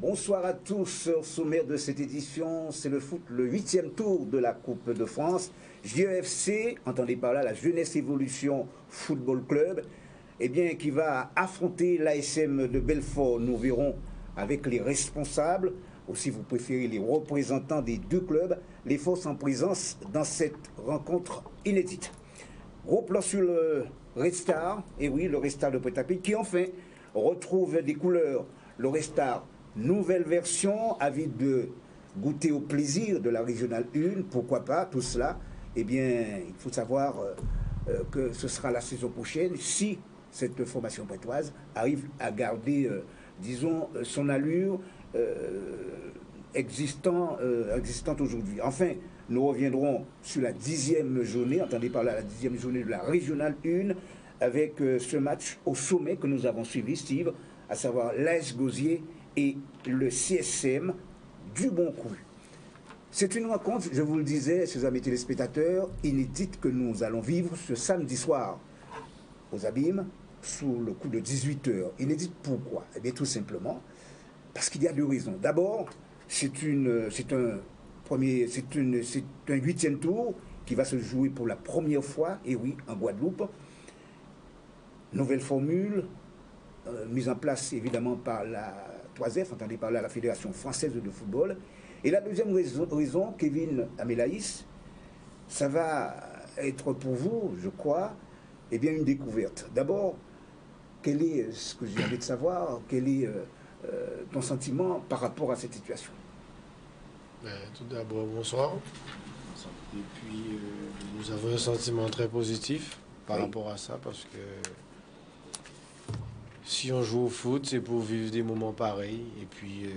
Bonsoir à tous. Au sommaire de cette édition, c'est le foot, le 8e tour de la Coupe de France. JEFC, entendez par là la Jeunesse Évolution Football Club, eh bien, qui va affronter l'ASM de Belfort. Nous verrons avec les responsables, ou si vous préférez les représentants des deux clubs, les forces en présence dans cette rencontre inédite. Gros plan sur le Red Star, et oui, le Red Star de Pointe-à-Pitre, qui enfin retrouve des couleurs. Le Red Star, nouvelle version, avide de goûter au plaisir de la Régionale 1, pourquoi pas, tout cela. Eh bien, il faut savoir que ce sera la saison prochaine, si cette formation prétoise arrive à garder, disons, son allure existante aujourd'hui. Enfin, nous reviendrons sur la 10e journée, entendez par là la 10e journée de la Régionale 1, avec ce match au sommet que nous avons suivi, Steve, à savoir l'AS Gosier et le CSM du Bon Cru. C'est une rencontre, je vous le disais, chers amis téléspectateurs, inédite que nous allons vivre ce samedi soir aux Abîmes, sous le coup de 18h. Inédite pourquoi? Eh bien tout simplement parce qu'il y a deux raisons. D'abord, c'est un 8e tour qui va se jouer pour la première fois, et oui, en Guadeloupe. Nouvelle formule, mise en place évidemment par la 3F, entendez par là la Fédération Française de Football. Et la deuxième raison, Kevin Amelaïs, ça va être pour vous, je crois, eh bien une découverte. D'abord, quel est ce que j'ai envie de savoir, quel est ton sentiment par rapport à cette situation? Tout d'abord, bonsoir. Et puis, nous avons un sentiment très positif par rapport à ça, parce que si on joue au foot, c'est pour vivre des moments pareils, et puis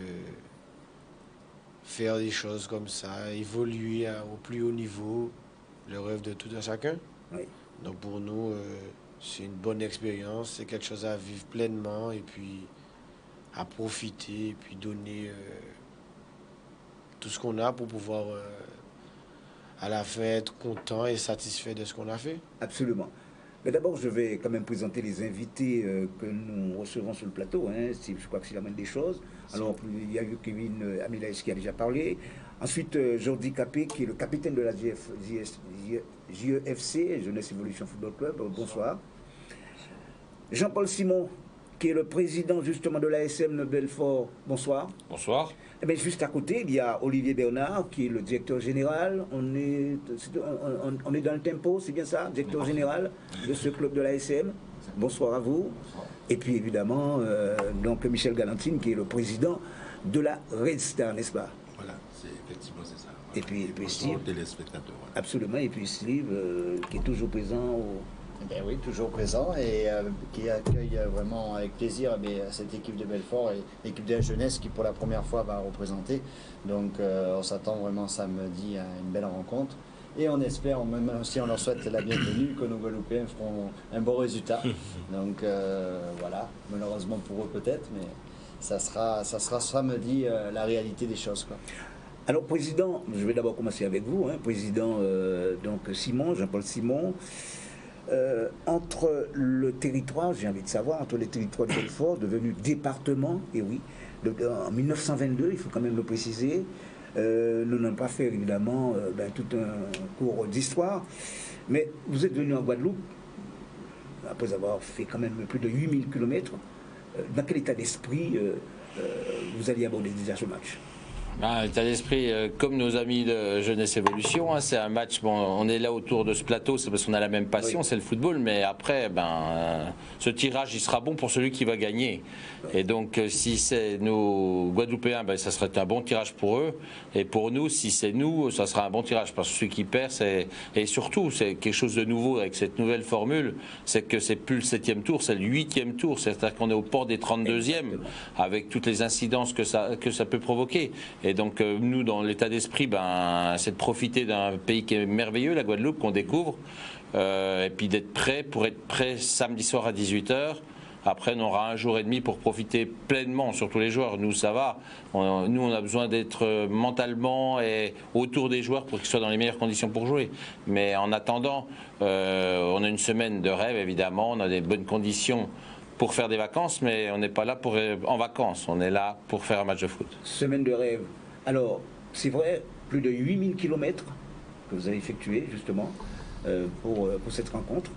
faire des choses comme ça, évoluer au plus haut niveau, le rêve de tout un chacun. Oui. Donc pour nous, c'est une bonne expérience, c'est quelque chose à vivre pleinement, et puis à profiter, et puis donner tout ce qu'on a pour pouvoir à la fin être content et satisfait de ce qu'on a fait. Absolument. Mais d'abord, je vais quand même présenter les invités que nous recevons sur le plateau. Je crois que c'est la moindre des choses. Alors, il y a eu Kevin Amelaïs qui a déjà parlé. Ensuite, Jordi Capé, qui est le capitaine de la JEFC, Jeunesse Évolution Football Club. Bonsoir. Jean-Paul Simon, qui est le président justement de l'ASM de Belfort. Bonsoir. Bonsoir. Eh bien, juste à côté, il y a Olivier Bernard, qui est le directeur général. On est dans le tempo, c'est bien ça, directeur général de ce club de l'ASM. Bonsoir à vous. Bonsoir. Et puis évidemment, donc Michel Galantine, qui est le président de la Red Star, n'est-ce pas? Voilà, effectivement c'est ça. Voilà. Et puis Steve. Téléspectateurs. Voilà. Absolument. Et puis Steve, qui est toujours présent au... Ben oui, toujours présent, et qui accueille vraiment avec plaisir cette équipe de Belfort et l'équipe de la jeunesse qui pour la première fois va représenter. Donc on s'attend vraiment samedi à une belle rencontre. Et on espère, même si on leur souhaite la bienvenue, que nos Guadeloupéens feront un bon résultat. Donc voilà, malheureusement pour eux peut-être, mais ça sera samedi la réalité des choses, quoi. Alors, président, je vais d'abord commencer avec vous, président donc Simon, Jean-Paul Simon. Entre le territoire, j'ai envie de savoir, entre les territoires de Belfort, devenu département, et oui, en 1922, il faut quand même le préciser, nous n'avons pas fait évidemment tout un cours d'histoire, mais vous êtes venu en Guadeloupe, après avoir fait quand même plus de 8000 km, dans quel état d'esprit vous alliez aborder déjà ce match? État d'esprit comme nos amis de Jeunesse Évolution, c'est un match, on est là autour de ce plateau, c'est parce qu'on a la même passion, c'est le football, mais après, ce tirage, il sera bon pour celui qui va gagner. Et donc, si c'est nos Guadeloupéens, ça serait un bon tirage pour eux, et pour nous, si c'est nous, ça sera un bon tirage, parce que celui qui perd, et surtout, c'est quelque chose de nouveau avec cette nouvelle formule, c'est que c'est plus le 7e tour, c'est le 8e tour, c'est-à-dire qu'on est au port des 32e, avec toutes les incidences que ça peut provoquer. Et donc nous, dans l'état d'esprit, c'est de profiter d'un pays qui est merveilleux, la Guadeloupe, qu'on découvre, et puis d'être prêt pour être prêt samedi soir à 18h. Après, on aura un jour et demi pour profiter pleinement sur tous les joueurs. Nous, ça va. Nous, on a besoin d'être mentalement et autour des joueurs pour qu'ils soient dans les meilleures conditions pour jouer. Mais en attendant, on a une semaine de rêve, évidemment. On a des bonnes conditions pour faire des vacances, mais on n'est pas là en vacances. On est là pour faire un match de foot. Semaine de rêve. Alors, c'est vrai, plus de 8000 km que vous avez effectué, justement, pour cette rencontre.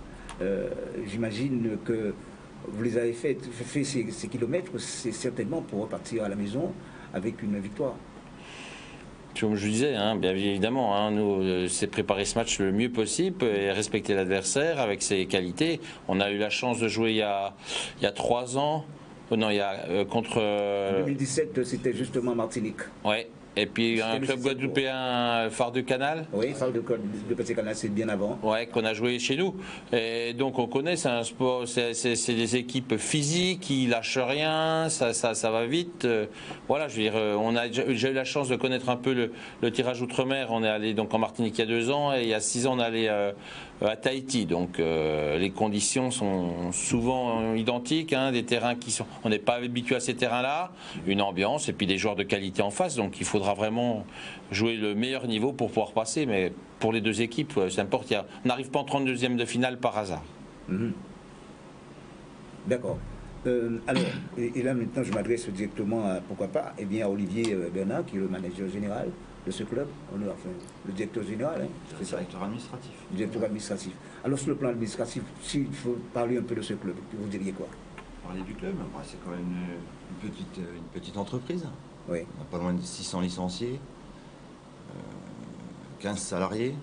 J'imagine que vous les avez fait ces kilomètres, c'est certainement pour repartir à la maison avec une victoire. Comme je disais, bien évidemment, nous, c'est préparer ce match le mieux possible et respecter l'adversaire avec ses qualités. On a eu la chance de jouer il y a 3 ans. Non, contre. En 2017, c'était justement Martinique. Ouais. Et puis un club guadeloupéen, Phare du Canal. Oui, Phare du Canal, c'est bien avant. Ouais, qu'on a joué chez nous. Et donc on connaît, c'est un sport, c'est des équipes physiques, qui lâchent rien, ça va vite. Voilà, je veux dire, j'ai eu la chance de connaître un peu le tirage outre-mer. On est allé donc en Martinique il y a 2 ans et il y a 6 ans on est allé à Tahiti. Donc les conditions sont souvent identiques, des terrains on n'est pas habitué à ces terrains-là, une ambiance et puis des joueurs de qualité en face. Donc il faudra vraiment jouer le meilleur niveau pour pouvoir passer. Mais pour les 2 équipes, c'est important. On n'arrive pas en 32e de finale par hasard. Mmh. D'accord. Alors, et là maintenant je m'adresse directement à, pourquoi pas, à Olivier Bernard, qui est le manager général de ce club, enfin, le directeur général, c'est ça. Directeur administratif. Directeur administratif. Alors sur le plan administratif, s'il faut parler un peu de ce club, vous diriez quoi? Parler du club, c'est quand même une petite entreprise. Oui. On a pas loin de 600 licenciés, 15 salariés,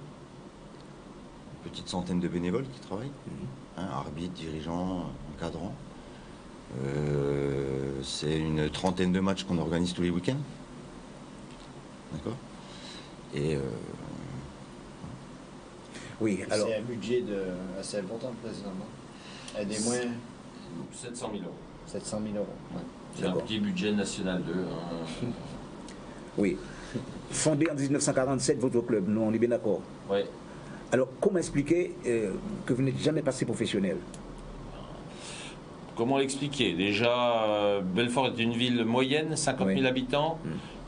une petite centaine de bénévoles qui travaillent, arbitres, dirigeants, encadrants. C'est une trentaine de matchs qu'on organise tous les week-ends. D'accord. Et oui, alors. C'est un budget assez important, président. Des moins 700 000 euros. 700 000 euros. Ouais. C'est un petit budget national 2. Oui. Fondé en 1947, votre club, nous, on est bien d'accord. Oui. Alors, comment expliquer que vous n'êtes jamais passé professionnel? Comment l'expliquer? Déjà, Belfort est une ville moyenne, 50 000 habitants,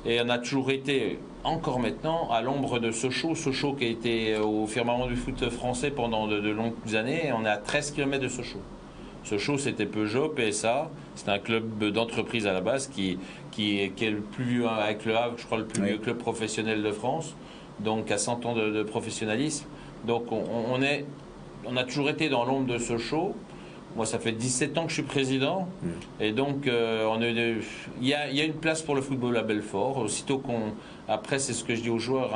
et on a toujours été, encore maintenant, à l'ombre de Sochaux. Sochaux qui a été au firmament du foot français pendant de longues années, et on est à 13 km de Sochaux. Sochaux, c'était Peugeot, PSA, c'est un club d'entreprise à la base qui est le plus vieux, avec le Havre, je crois, le plus vieux club professionnel de France, donc à 100 ans de professionnalisme. Donc on a toujours été dans l'ombre de Sochaux. Moi, ça fait 17 ans que je suis président, et donc il y a une place pour le football à Belfort. Aussitôt après, c'est ce que je dis aux joueurs,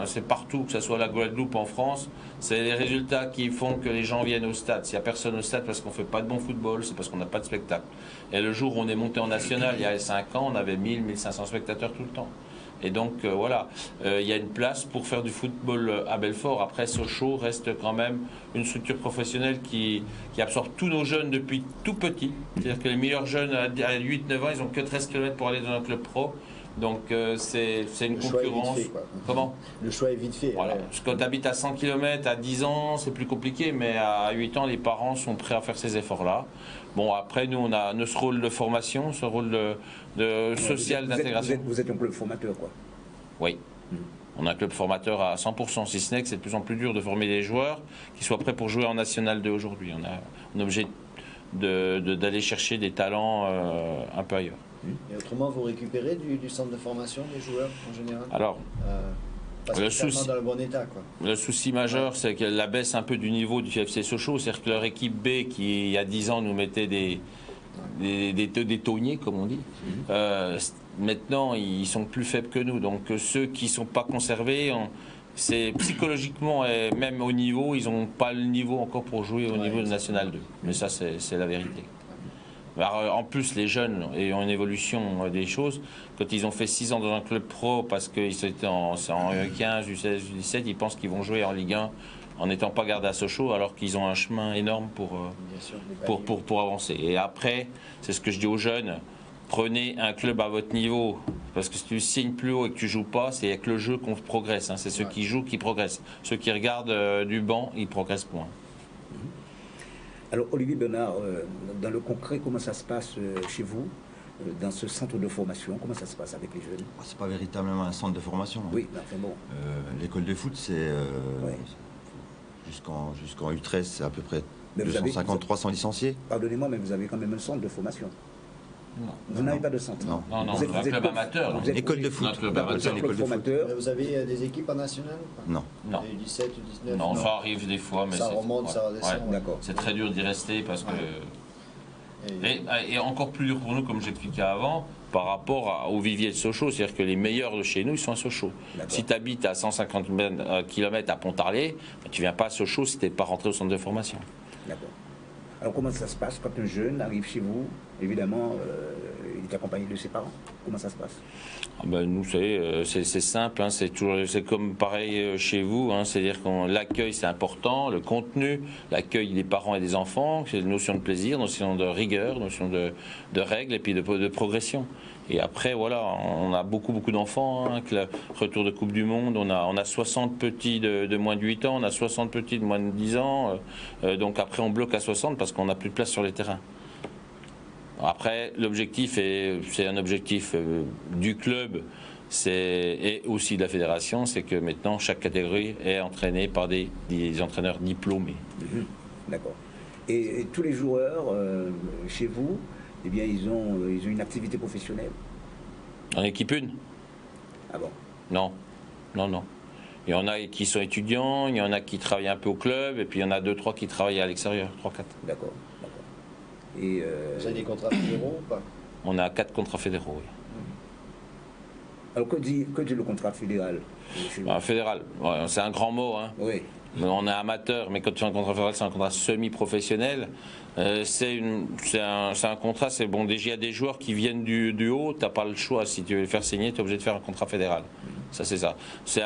c'est partout, que ce soit la Guadeloupe, en France, c'est les résultats qui font que les gens viennent au stade. S'il n'y a personne au stade parce qu'on ne fait pas de bon football, c'est parce qu'on n'a pas de spectacle. Et le jour où on est monté en national, il y a 5 ans, on avait 1000-1500 spectateurs tout le temps. Et donc voilà, il y a une place pour faire du football à Belfort. Après, Sochaux reste quand même une structure professionnelle qui absorbe tous nos jeunes depuis tout petit. C'est-à-dire que les meilleurs jeunes à 8-9 ans, ils n'ont que 13 km pour aller dans un club pro. Donc c'est une concurrence. Comment? Le choix est vite fait. Voilà. Quand tu habites à 100 km à 10 ans, c'est plus compliqué, mais à 8 ans, les parents sont prêts à faire ces efforts-là. Bon, après, nous, on a notre rôle de formation, ce rôle de social, d'intégration. Vous êtes un club formateur, quoi. Oui. On a un club formateur à 100%, si ce n'est que c'est de plus en plus dur de former des joueurs qui soient prêts pour jouer en National 2 aujourd'hui. On est obligé d'aller chercher des talents un peu ailleurs. Et autrement, vous récupérez du centre de formation des joueurs en général? Alors, parce le que c'est souci, dans le bon état, quoi. Le souci majeur, c'est que la baisse un peu du niveau du FC Sochaux, c'est-à-dire que leur équipe B, qui il y a 10 ans nous mettait des taugnés, comme on dit, maintenant ils sont plus faibles que nous. Donc ceux qui ne sont pas conservés, c'est psychologiquement et même au niveau, ils n'ont pas le niveau encore pour jouer au niveau de National 2. Mais ça, c'est la vérité. Alors, en plus, les jeunes et en évolution des choses, quand ils ont fait 6 ans dans un club pro parce qu'ils étaient en 15, U16, U17, ils pensent qu'ils vont jouer en Ligue 1 en n'étant pas gardés à Sochaux, alors qu'ils ont un chemin énorme pour avancer. Et après, c'est ce que je dis aux jeunes, prenez un club à votre niveau, parce que si tu signes plus haut et que tu joues pas, c'est avec le jeu qu'on progresse, hein. C'est ceux qui jouent qui progressent. Ceux qui regardent du banc, ils progressent moins. Alors, Olivier Bernard, dans le concret, comment ça se passe chez vous, dans ce centre de formation? Comment ça se passe avec les jeunes? C'est pas véritablement un centre de formation. Oui, enfin bon. L'école de foot, c'est Ouais. jusqu'en U13, c'est à peu près Mais vous avez- 250-300 licenciés. Pardonnez-moi, mais vous avez quand même un centre de formation. Vous n'avez pas de centre. Non. Non, non, Vous êtes- un vous êtes club club- amateur. vous êtes- École de foot. Notre club D'accord, amateur. c'est un L'école club de foot. formateur. Vous avez des équipes en national ou pas? Non. Non. Des U17 ou 19? Non, ça arrive des fois, mais Ça c'est- remonte, ça redescend, ouais. D'accord. C'est très dur d'y rester parce que. Et- Et encore plus dur pour nous, comme j'expliquais avant, par rapport au vivier de Sochaux. C'est-à-dire que les meilleurs de chez nous, ils sont à Sochaux. D'accord. Si tu habites à 150 km à Pontarlier, tu viens pas à Sochaux si tu n'es pas rentré au centre de formation. D'accord. Alors, comment ça se passe quand un jeune arrive chez vous? Évidemment, il est accompagné de ses parents. Comment ça se passe? Ah ben, nous, c'est simple, hein, c'est comme pareil chez vous, hein, c'est-à-dire que l'accueil c'est important, le contenu, l'accueil des parents et des enfants, c'est une notion de plaisir, notion de rigueur, notion de règles et puis de progression. Et après, voilà, on a beaucoup d'enfants, hein, avec le retour de Coupe du Monde, on a 60 petits de moins de 8 ans, on a 60 petits de moins de 10 ans, donc après on bloque à 60 parce qu'on n'a plus de place sur les terrains. Après, l'objectif, c'est un objectif du club et aussi de la fédération, c'est que maintenant chaque catégorie est entraînée par des entraîneurs diplômés. D'accord. Et tous les joueurs chez vous, eh bien, ils ont une activité professionnelle. En équipe une? Ah bon? Non. Il y en a qui sont étudiants, il y en a qui travaillent un peu au club, et puis il y en a 2-3 qui travaillent à l'extérieur, 3-4. D'accord. Et Vous avez des contrats fédéraux ou pas? On a 4 contrats fédéraux, oui. alors, que dit le contrat fédéral chez vous? Fédéral, ouais, c'est un grand mot, hein. Oui. On est amateur, mais quand tu as un contrat fédéral, c'est un contrat semi-professionnel. C'est un contrat, c'est bon. Déjà, il y a des joueurs qui viennent du haut, tu n'as pas le choix. Si tu veux les faire signer, tu es obligé de faire un contrat fédéral. Ça, c'est ça. C'est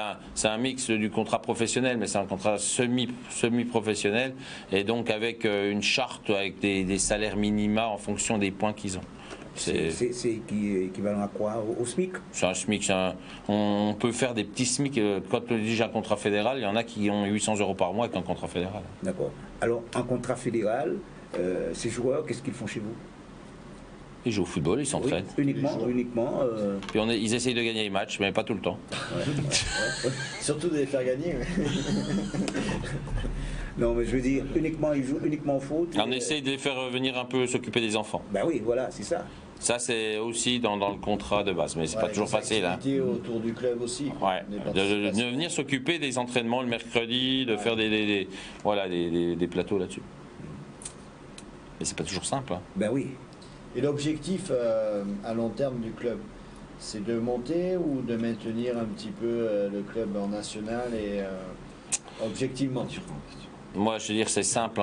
un mix du contrat professionnel, mais c'est un contrat semi-professionnel. Et donc, avec une charte, avec des salaires minima en fonction des points qu'ils ont. C'est équivalent à quoi? Au SMIC? C'est un SMIC. On peut faire des petits SMIC. Quand on dit j'ai un contrat fédéral, il y en a qui ont 800 € par mois avec un contrat fédéral. D'accord. Alors, un contrat fédéral, ces joueurs, qu'est-ce qu'ils font chez vous? Ils jouent au football, ils s'entraînent. Oui, uniquement. Puis ils essayent de gagner les matchs, mais pas tout le temps. Surtout de les faire gagner. Non, mais je veux dire, ils jouent uniquement au foot. On essaye de les faire venir un peu s'occuper des enfants. Ben oui, voilà, c'est ça. Ça, c'est aussi dans le contrat de base, mais c'est pas toujours facile. Hein. Autour du club aussi. Ouais. Des De participations. venir s'occuper des entraînements le mercredi, de faire des plateaux là-dessus. Mais c'est pas toujours simple. Hein. Ben oui. Et l'objectif à long terme du club, c'est de monter ou de maintenir un petit peu le club en national et objectivement? Moi, je veux dire, c'est simple.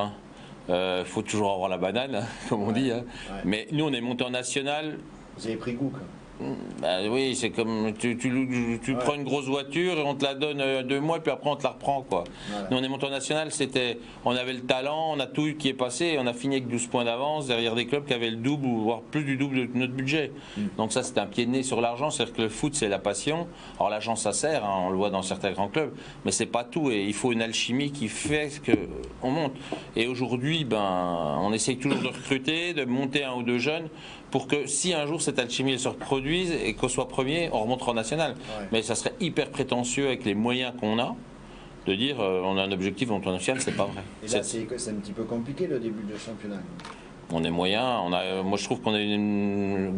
Il faut toujours avoir la banane, hein, comme on dit. Hein. Ouais. Mais nous, on est monté en national. Vous avez pris goût, quoi. Bah oui, c'est comme tu prends une grosse voiture et on te la donne 2 mois et puis après on te la reprend quoi. Voilà. Nous on est monté en national, on avait le talent, on a tout eu qui est passé et on a fini avec 12 points d'avance derrière des clubs qui avaient le double ou voire plus du double de notre budget. Donc ça c'était un pied de nez sur l'argent, c'est-à-dire que le foot c'est la passion. Alors l'argent ça sert, hein, on le voit dans certains grands clubs, mais c'est pas tout et il faut une alchimie qui fait que on monte. Et aujourd'hui on essaye toujours de recruter, de monter 1 ou 2 jeunes pour que si un jour cette alchimie elle se reproduise et qu'on soit premier, on remontera en national. Ouais. Mais ça serait hyper prétentieux avec les moyens qu'on a de dire on a un objectif en national, c'est pas vrai. Et là, c'est un petit peu compliqué le début de championnat. On est moyen, moi je trouve qu'on est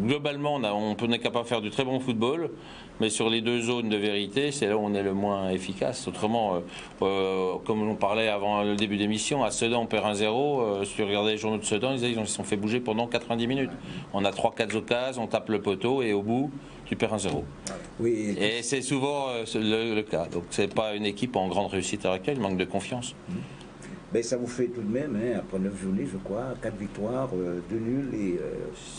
globalement on est capable de faire du très bon football, mais sur les 2 zones de vérité, c'est là où on est le moins efficace. Autrement, comme on parlait avant le début d'émission, à Sedan on perd 1-0. Si tu regardais les journaux de Sedan, ils se sont fait bouger pendant 90 minutes. On a 3-4 occasions, on tape le poteau et au bout, tu perds 1-0. Oui. Et c'est souvent le cas. Donc c'est pas une équipe en grande réussite à laquelle, manque de confiance. Ben, ça vous fait tout de même, hein, après 9 journées, je crois, 4 victoires, 2 nuls et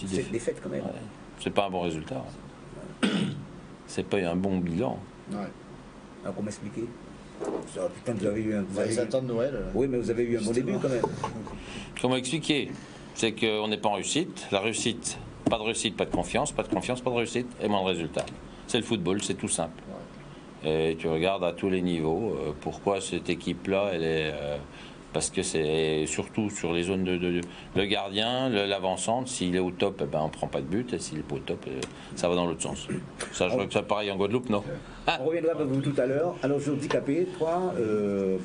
7 défaites quand même. Ouais. C'est pas un bon résultat. C'est pas un bon bilan. Ouais. Alors, comment expliquer ça, putain, vous avez eu un... Vous allez attendre Noël. Là. Oui, mais vous avez eu un bon début quand même. Comment expliquer? C'est qu'on n'est pas en réussite. La réussite, Pas de réussite, pas de confiance, pas de confiance, pas de réussite et moins de résultats. C'est le football, c'est tout simple. Et tu regardes à tous les niveaux, pourquoi cette équipe-là, elle est... parce que c'est surtout sur les zones le gardien, l'avancante, s'il est au top, on ne prend pas de but, et s'il n'est pas au top, ça va dans l'autre sens. Ça, je vois que ça pareil en Guadeloupe, non? On reviendra avec vous tout à l'heure. Alors, Jordi Capé, toi,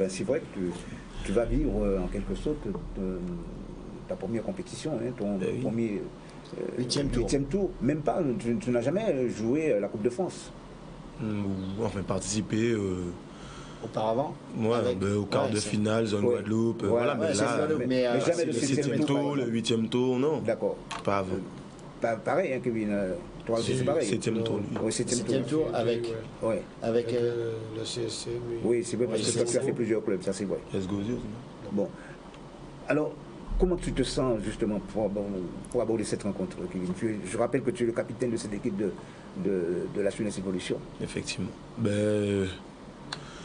c'est vrai que tu vas vivre en quelque sorte ta première compétition, hein, ton premier Huitième tour. Même pas, tu n'as jamais joué la Coupe de France. Enfin, participer auparavant au quart de finale, zone Guadeloupe. Voilà, mais là, mais jamais le le 7e tour, le 8e tour, non. D'accord. Pas avant. Pareil, hein, Kevin. Toi aussi, c'est pareil. 7e tour. Oui, 7e tour avec le CSC. Oui, c'est vrai, parce que toi, tu as fait plusieurs clubs, ça c'est vrai. Bon. Alors, comment tu te sens justement pour aborder cette rencontre, Kevin? Je rappelle que tu es le capitaine de cette équipe de la Jeunesse Évolution. Effectivement.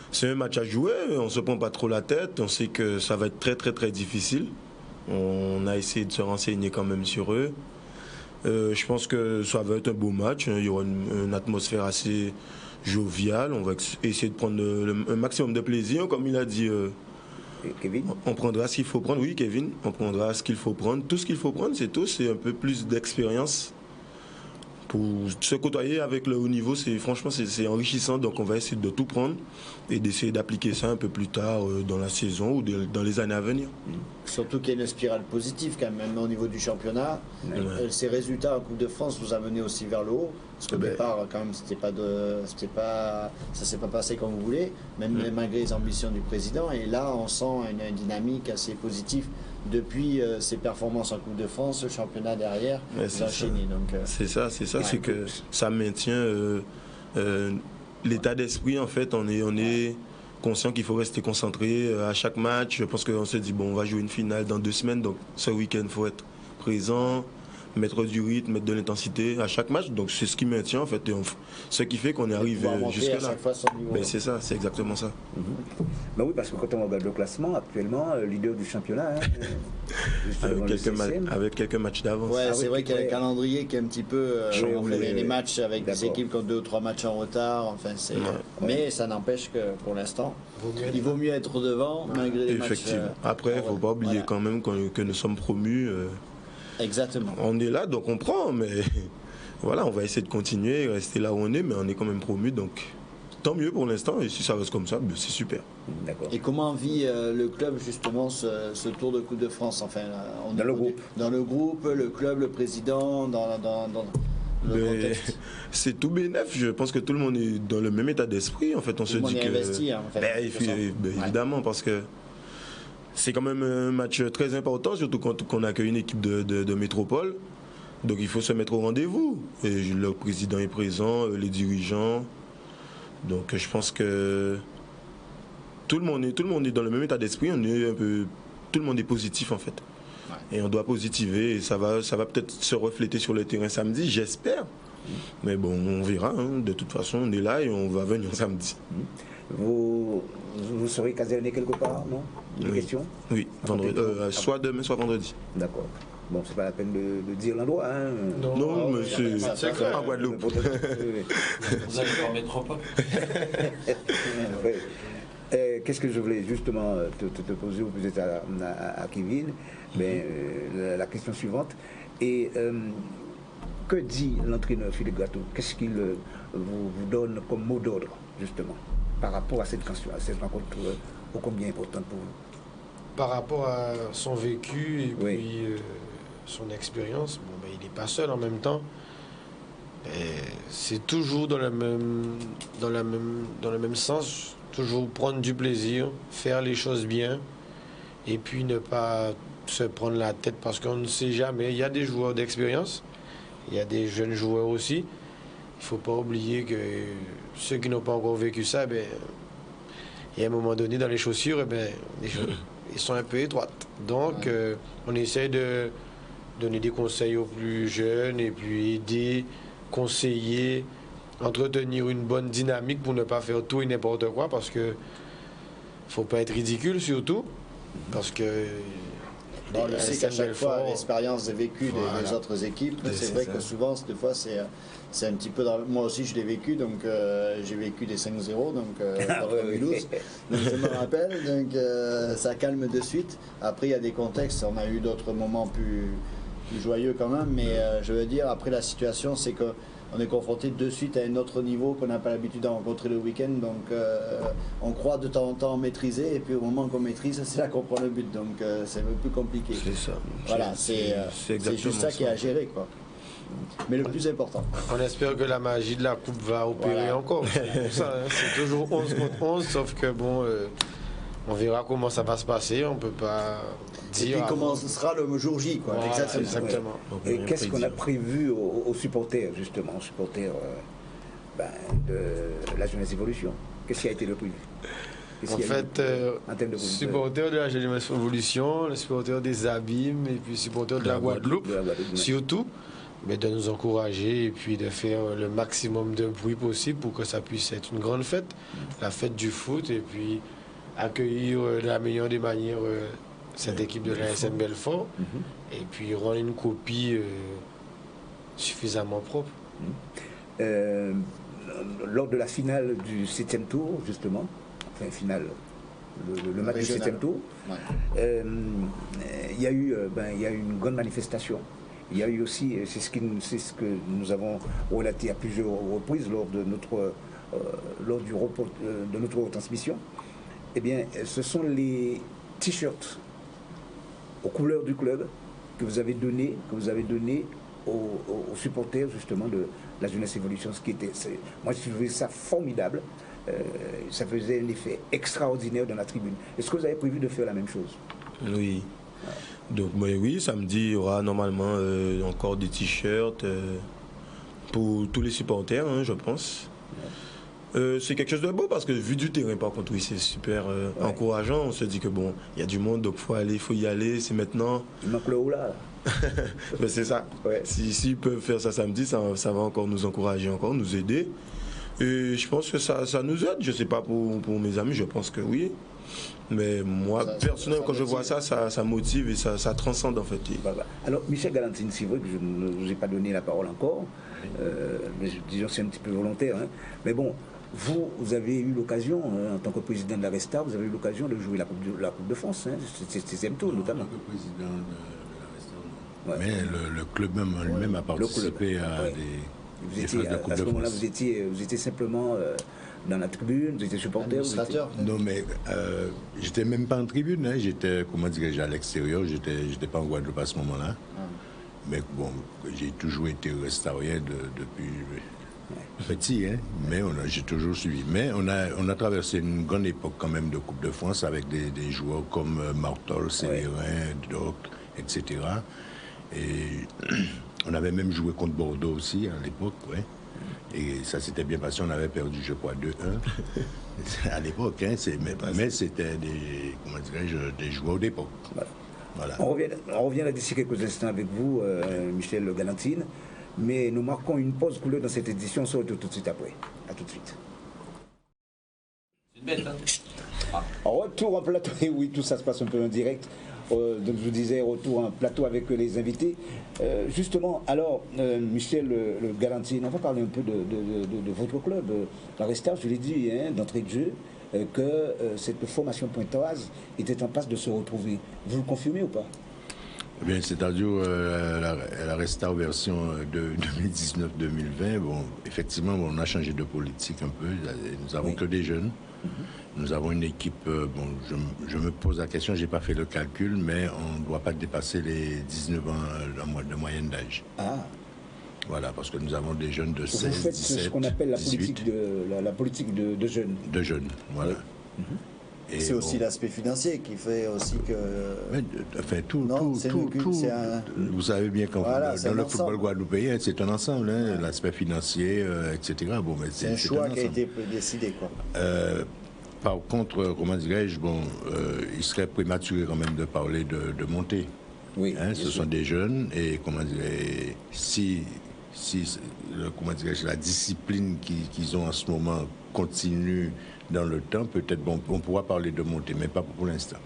C'est un match à jouer, on ne se prend pas trop la tête, on sait que ça va être très très très difficile. On a essayé de se renseigner quand même sur eux. Je pense que ça va être un beau match, il y aura une atmosphère assez joviale, on va essayer de prendre un maximum de plaisir, comme il a dit. Kevin, on prendra ce qu'il faut prendre, oui Kevin, on prendra ce qu'il faut prendre. Tout ce qu'il faut prendre, c'est tout, c'est un peu plus d'expérience. Pour se côtoyer avec le haut niveau, franchement c'est enrichissant, donc on va essayer de tout prendre et d'essayer d'appliquer ça un peu plus tard dans la saison ou dans les années à venir. Surtout qu'il y a une spirale positive quand même au niveau du championnat. Ces résultats en Coupe de France vous amenaient aussi vers le haut, parce qu'au départ quand même ça s'est pas passé comme vous voulez, même malgré les ambitions du président, et là on sent une dynamique assez positive. Depuis ses performances en Coupe de France, le championnat derrière, vous enchaînez. C'est ça, c'est que ça maintient l'état d'esprit en fait. On est conscient qu'il faut rester concentré à chaque match. Je pense qu'on se dit, on va jouer une finale dans 2 semaines, donc ce week-end, il faut être présent, mettre du rythme, mettre de l'intensité à chaque match. Donc c'est ce qui maintient en fait, et ce qui fait qu'on est arrivé jusque-là. C'est ça, c'est exactement ça. Oui, parce que quand on regarde le classement, actuellement, leader du championnat, avec quelques matchs d'avance. C'est vrai qu'il y a le calendrier qui est un petit peu... on fait les matchs avec des équipes qui ont 2 ou 3 matchs en retard. Enfin, mais ça n'empêche que pour l'instant, il vaut mieux être devant malgré les matchs. Effectivement. Après, il ne faut pas oublier quand même que nous sommes promus. Exactement. On est là, donc on prend, mais voilà, on va essayer de continuer, rester là où on est, mais on est quand même promu, donc tant mieux pour l'instant, et si ça reste comme ça, c'est super. D'accord. Et comment vit le club justement ce tour de Coupe de France, enfin, dans le groupe? Dans le groupe, le club, le président, dans le contexte. C'est tout bénef, je pense que tout le monde est dans le même état d'esprit, en fait, on se dit que... investi, en fait, évidemment, parce que c'est quand même un match très important, surtout quand on accueille une équipe de métropole. Donc il faut se mettre au rendez-vous. Et le président est présent, les dirigeants. Donc je pense que tout le monde est dans le même état d'esprit. Tout le monde est positif en fait. Et on doit positiver. Et ça va peut-être se refléter sur le terrain samedi, j'espère. Mais bon, on verra. De toute façon, on est là et on va venir samedi. Vous serez caserné quelque part, non? Une question? Oui, vendredi, soit demain, soit vendredi. D'accord. Bon, c'est pas la peine de dire l'endroit. Non, mais c'est en Guadeloupe. Vous allez en métropole. Qu'est-ce que je voulais justement te poser, ou peut-être à Kevin, la question suivante. Et que dit l'entraîneur Philippe Gâteau? Qu'est-ce qu'il vous donne comme mot d'ordre, justement, par rapport à cette rencontre ô combien importante pour vous? Par rapport à son vécu et puis son expérience, il n'est pas seul en même temps. C'est toujours dans le même sens, toujours prendre du plaisir, faire les choses bien et puis ne pas se prendre la tête parce qu'on ne sait jamais. Il y a des joueurs d'expérience, il y a des jeunes joueurs aussi. Il ne faut pas oublier que ceux qui n'ont pas encore vécu ça, et à un moment donné, dans les chaussures, ils sont un peu étroites. Donc, on essaie de donner des conseils aux plus jeunes et puis aider, conseiller, entretenir une bonne dynamique pour ne pas faire tout et n'importe quoi, parce que faut pas être ridicule surtout, parce que Bon, on le sait qu'à chaque fois, Belfort. l'expérience vécue des autres équipes, c'est vrai que souvent, des fois, c'est un petit peu dans... Moi aussi, je l'ai vécu, donc j'ai vécu des 5-0, donc contre Mulhouse. Donc je me rappelle, donc ça calme de suite. Après, il y a des contextes, on a eu d'autres moments plus joyeux quand même, mais je veux dire, après la situation, c'est que on est confronté de suite à un autre niveau qu'on n'a pas l'habitude de rencontrer le week-end, donc on croit de temps en temps maîtriser, et puis au moment qu'on maîtrise, c'est là qu'on prend le but, donc c'est un peu plus compliqué. C'est ça. Voilà, c'est juste ça qui est à gérer, quoi. Mais le plus important. On espère que la magie de la Coupe va opérer encore. C'est ça, hein, c'est toujours 11 contre 11, sauf que bon, on verra comment ça va se passer, on peut pas dire... Et puis comment ce sera le jour J, quoi. Voilà, exactement. Ouais. Et qu'est-ce qu'on a prévu aux supporters, justement, aux supporters de la Jeunesse Évolution? Qu'est-ce qui a été le prévu? En fait, supporters de la Jeunesse Évolution, les supporters des Abîmes et puis supporters de la Guadeloupe, surtout, mais de nous encourager et puis de faire le maximum de bruit possible pour que ça puisse être une grande fête, la fête du foot, et puis accueillir de la meilleure des manières cette équipe de la SM Belfort, et puis rendre une copie suffisamment propre. Lors de la finale du 7e tour, justement, enfin finale, le match du 7e tour, il y a eu une grande manifestation. Il y a eu aussi, c'est ce que nous avons relaté à plusieurs reprises lors de notre retransmission. Eh bien, ce sont les t-shirts aux couleurs du club que vous avez donné aux supporters justement de la Jeunesse Évolution. Moi, je trouvais ça formidable. Ça faisait un effet extraordinaire dans la tribune. Est-ce que vous avez prévu de faire la même chose? Oui. Donc oui, samedi, il y aura normalement encore des t-shirts pour tous les supporters, hein, je pense. C'est quelque chose de beau parce que vu du terrain, par contre, oui, c'est super encourageant. On se dit que bon, il y a du monde, donc il faut y aller, c'est maintenant. Il manque le haut là. Mais c'est ça. Ouais. S'ils peuvent faire ça samedi, ça va encore nous encourager, encore nous aider. Et je pense que ça nous aide. Je ne sais pas pour mes amis, je pense que oui. Mais moi, personnellement, quand je vois ça motive et ça transcende en fait. Alors, Michel Galantine, c'est vrai que je ne vous ai pas donné la parole encore, mais disons c'est un petit peu volontaire. Hein. Mais bon, vous avez eu l'occasion, en tant que président de la Resta, vous avez eu l'occasion de jouer la Coupe de France, hein, c'est le 6e tour notamment. En tant que président de la Resta, non. Mais le club lui-même a participé à des phases de Coupe de France. À ce moment-là, vous étiez simplement... dans la tribune, vous étiez supporter? Non, mais j'étais même pas en tribune, hein. J'étais, comment dirais-je, à l'extérieur, j'étais pas en Guadeloupe à ce moment-là. Mais bon, j'ai toujours été restaurien depuis petit, hein. Mais j'ai toujours suivi. Mais on a traversé une grande époque quand même de Coupe de France avec des joueurs comme Martol, Sévérin, Doc, etc. Et on avait même joué contre Bordeaux aussi à l'époque, ouais. Et ça s'était bien passé, on avait perdu, je crois, 2-1 à l'époque, hein, mais c'était des joueurs d'époque. Voilà. On revient là d'ici quelques instants avec vous, Michel Galantine, mais nous marquons une pause couleur dans cette édition, on se retrouve tout de suite après. À tout de suite. C'est une bête, hein? Retour en plateau, et oui, tout ça se passe un peu en direct. Donc je vous disais, retour en plateau avec les invités. Justement, alors, Michel Galantine, on va parler un peu de votre club. La Resta, je l'ai dit, hein, d'entrée de jeu, que cette formation pointoise était en passe de se retrouver. Vous le confirmez ou pas? Eh bien, c'est-à-dire la Resta version de 2019-2020, bon, effectivement, on a changé de politique un peu. Nous avons que des jeunes. Nous avons une équipe, bon, je me pose la question, je n'ai pas fait le calcul, mais on ne doit pas dépasser les 19 ans de moyenne d'âge. Ah. Voilà, parce que nous avons des jeunes de 16, 17, Vous faites ce qu'on appelle la politique de jeunes. De jeunes, voilà. Oui. C'est aussi l'aspect financier qui fait aussi que... Mais, enfin, tout. Vous savez bien quand dans le football guadeloupéen, c'est un ensemble, hein, l'aspect financier, etc. Bon, mais c'est un choix qui a été décidé, quoi. Par contre, comment dirais-je, bon, il serait prématuré quand même de parler de montée. Oui, hein, ce sont des jeunes et comment dirais-je, si comment dirais-je, la discipline qu'ils ont en ce moment continue dans le temps, peut-être bon, on pourra parler de montée, mais pas pour l'instant.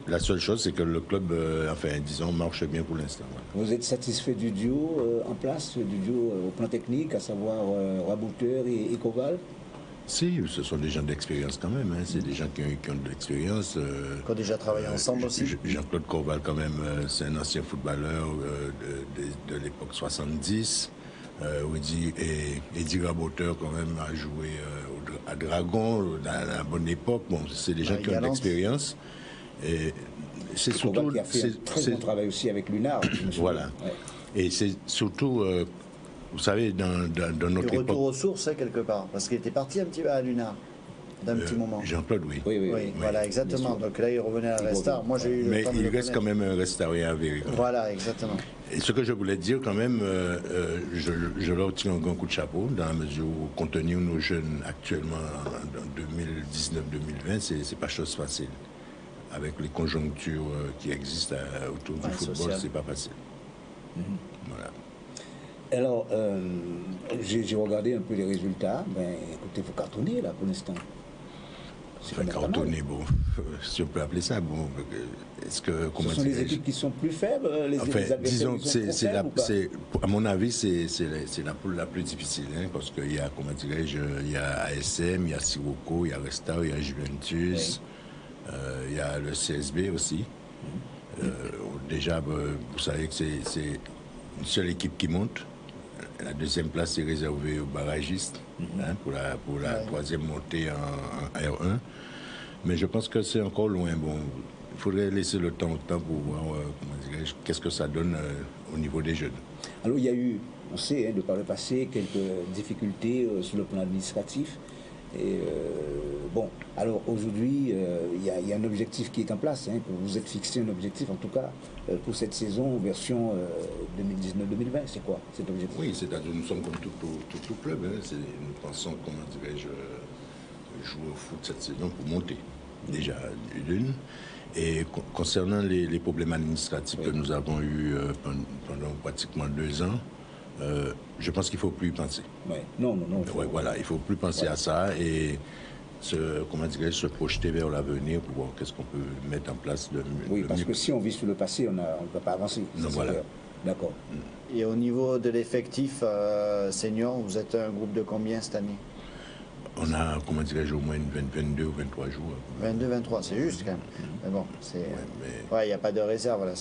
La seule chose, c'est que le club, disons, marche bien pour l'instant. Voilà. Vous êtes satisfait du duo en place, du duo au plan technique, à savoir Rabouteur et Koval? Si, ce sont des gens d'expérience quand même. Hein. C'est des gens qui ont de l'expérience. Qui ont déjà travaillé ensemble aussi. Jean-Claude Koval, quand même, c'est un ancien footballeur de l'époque 70. Eddie Rabouteur, quand même, a joué à Dragon à la bonne époque. Bon, c'est des gens qui ont de l'expérience. Et c'est surtout qui a fait un très bon travail aussi avec Lunar. Voilà. Ouais. Et c'est surtout, vous savez, dans notre époque. Retour aux sources, hein, quelque part, parce qu'il était parti un petit peu à Lunar d'un petit moment. Jean-Claude, oui. Oui, voilà, exactement. Donc là, il revenait à Restart. Moi, j'ai eu mais il reste quand même un Restarien à vérifier. Voilà, exactement. Et ce que je voulais dire quand même, je leur tire un grand coup de chapeau dans la mesure où contenir nos jeunes actuellement en 2019-2020, c'est pas chose facile. Avec les conjonctures qui existent autour du football, c'est pas facile. Voilà. Alors, j'ai regardé un peu les résultats. Ben, écoutez, vous cartonnez là pour l'instant. Cartonner, bon, si on peut appeler ça, bon, est-ce que... Ce sont les équipes qui sont plus faibles, les adversaires disons qui sont faibles, à mon avis, c'est la poule la plus difficile, hein, parce qu'il y a, comment dirais-je, il y a ASM, il y a Sirocco, il y a Restart, il y a Juventus, il y a le CSB aussi. Déjà, vous savez que c'est une seule équipe qui monte. La deuxième place est réservée aux barragistes pour la troisième montée en R1. Mais je pense que c'est encore loin. Bon, il faudrait laisser le temps au temps pour voir qu'est-ce que ça donne au niveau des jeunes. Alors il y a eu, on sait, de par le passé, quelques difficultés sur le plan administratif. Et bon, alors aujourd'hui, il y a un objectif qui est en place. Hein, que vous êtes fixé un objectif, en tout cas, pour cette saison, version 2019-2020. C'est quoi cet objectif? Oui, c'est-à-dire nous sommes comme tout club. Hein, nous pensons, comment dirais-je, jouer au foot cette saison pour monter. Déjà, d'une. Et concernant les problèmes administratifs que nous avons eus pendant pratiquement 2 ans, je pense qu'il ne faut plus y penser. Ouais. Non. Voilà, il ne faut plus penser à ça et se projeter vers l'avenir pour voir qu'est-ce qu'on peut mettre en place de mieux. Oui, parce que si on vit sur le passé, on ne peut pas avancer. Non, voilà. D'accord. Et au niveau de l'effectif senior, vous êtes un groupe de combien cette année? On a, au moins 22 ou 23 jours. 22, 23, c'est juste quand même. Mais bon, il n'y a pas de réserve là.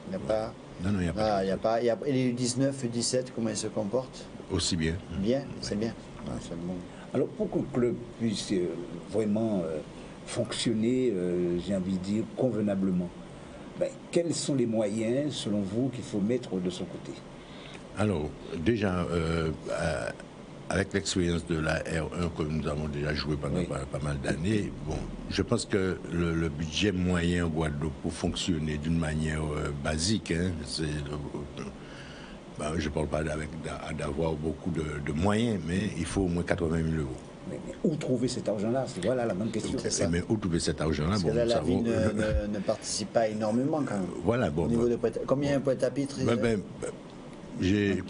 Il n'y a pas... Non, il n'y a pas. Et les U19, U17, comment ils se comportent? Aussi bien. Bien, c'est bien. C'est bon. Alors, pour qu'un club puisse vraiment fonctionner, j'ai envie de dire, convenablement, quels sont les moyens, selon vous, qu'il faut mettre de son côté? Alors, déjà, avec l'expérience de la R1 que nous avons déjà joué pendant pas mal d'années, bon, je pense que le budget moyen en Guadeloupe pour fonctionner d'une manière basique, hein, je ne parle pas d'avoir beaucoup de moyens, mais il faut au moins 80 000 euros. Mais où trouver cet argent-là? C'est voilà la grande question. Mais où trouver cet argent-là? Parce que là, la ville ne participe pas énormément quand même. Voilà, bon. Combien un Pointe-à-Pitre? J'ai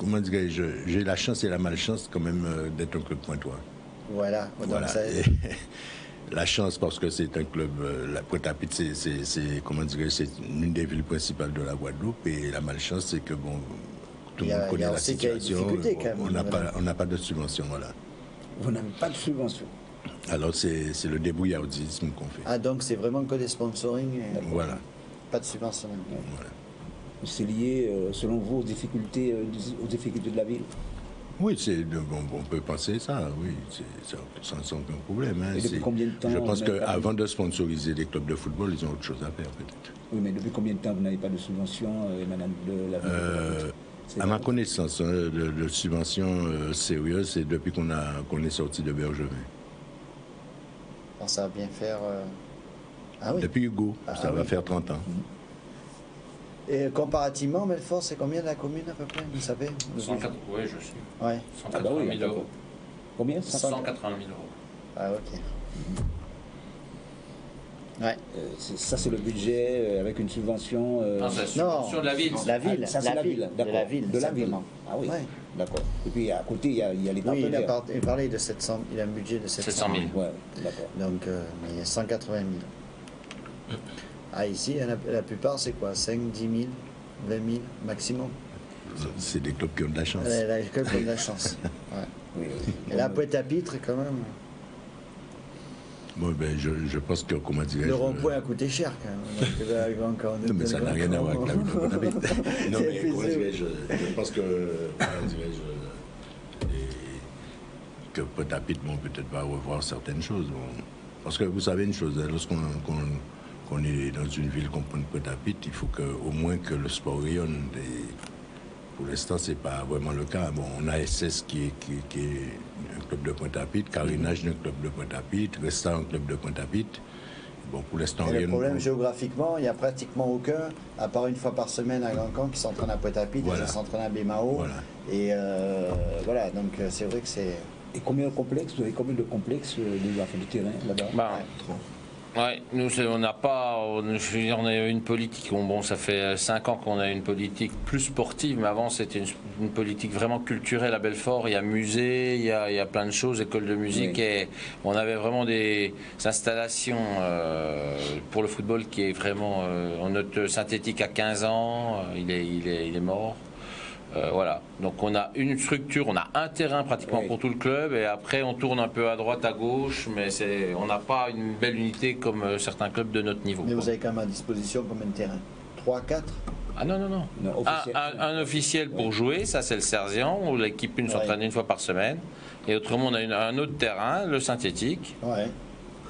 la chance et la malchance quand même d'être un club pointois. Voilà. La chance parce que c'est un club, la Pointe-à-Pitre, c'est une des villes principales de la Guadeloupe, et la malchance c'est que bon, tout le monde connaît la situation. On n'a pas de subvention, voilà. Vous n'avez pas de subvention? Alors c'est le débrouillardisme qu'on fait. Ah, donc c'est vraiment que des sponsoring Voilà. Pas de subvention. Voilà. C'est lié, selon vous, aux difficultés de la ville? Oui, on peut penser ça, oui, sans aucun problème. Hein. Et depuis combien de temps? Je pense qu'avant de sponsoriser des clubs de football, ils ont autre chose à faire, peut-être. Oui, mais depuis combien de temps vous n'avez pas de subvention, madame de la ville? À ma connaissance, de subvention sérieuse, c'est depuis qu'on est sorti de Bergevin. Alors, ça va bien faire... Ah oui. Depuis Hugo, ça va faire 30 ans. Et comparativement, Belfort, c'est combien la commune à peu près, vous savez? 180, oui, je suis. Ouais. 180 000 euros. Combien? 180 000 euros. Ah, ok. Ouais. Ça, c'est le budget avec une subvention. Non, c'est la subvention de la ville. La ville. Ça, c'est la ville, d'accord. De la ville, de la ville. simplement. Ah oui. Ouais. D'accord. Et puis à côté, il y a les partenaires. Oui, il parlait de 700. Il a un budget de 700 000. Ouais, d'accord. Donc, mais il y a 180 000. Ah, ici, la plupart, c'est quoi 5, 10 000, 20 000 maximum. C'est des clubs qui ont de la chance. Les clubs qui ont de la chance. Ouais. Oui, oui. Et la Pointe-à-Pitre, quand même. Bon, ben, je pense que, comment dirais-je... Le rond-point a coûté cher, quand même. Donc, là, encore non, mais ça n'a rien à voir avec la ville de Pointe-à-Pitre. Non, mais C'est comment dirais-je... Je pense que, comment dirais-je... que Pointe-à-Pitre, bon, peut-être va revoir certaines choses. Bon. Parce que vous savez une chose, hein, lorsqu'on est dans une ville comme Pointe-à-Pitre, il faut au moins que le sport rayonne. Et pour l'instant, ce n'est pas vraiment le cas. Bon, on a SS qui est un club de Pointe-à-Pitre, Carénage un club de Pointe-à-Pitre, Resta un club de Pointe-à-Pitre. Bon, pour l'instant, rien. Le problème, géographiquement, il n'y a pratiquement aucun, à part une fois par semaine à Grand-Camp, qui s'entraîne à Pointe-à-Pitre, voilà. Qui s'entraîne à Bémao. Voilà. Et voilà, donc c'est vrai que c'est... Et combien de complexes, vous avez combien de complexes de terrain là-bas? Ouais, nous on n'a pas, on a une politique. Bon, ça fait 5 ans qu'on a une politique plus sportive, mais avant c'était une politique vraiment culturelle à Belfort. Il y a musée, il y a plein de choses, école de musique, et on avait vraiment des installations pour le football qui est vraiment. Notre synthétique a 15 ans, il est mort. Voilà, donc on a une structure, on a un terrain pratiquement pour tout le club, et après on tourne un peu à droite, à gauche, mais on n'a pas une belle unité comme certains clubs de notre niveau. Mais vous avez quand même à disposition combien de terrains? 3, 4? Ah non. Un officiel pour jouer, ça c'est le Serzian, où l'équipe une s'entraîne une fois par semaine, et autrement on a un autre terrain, le synthétique. Ouais.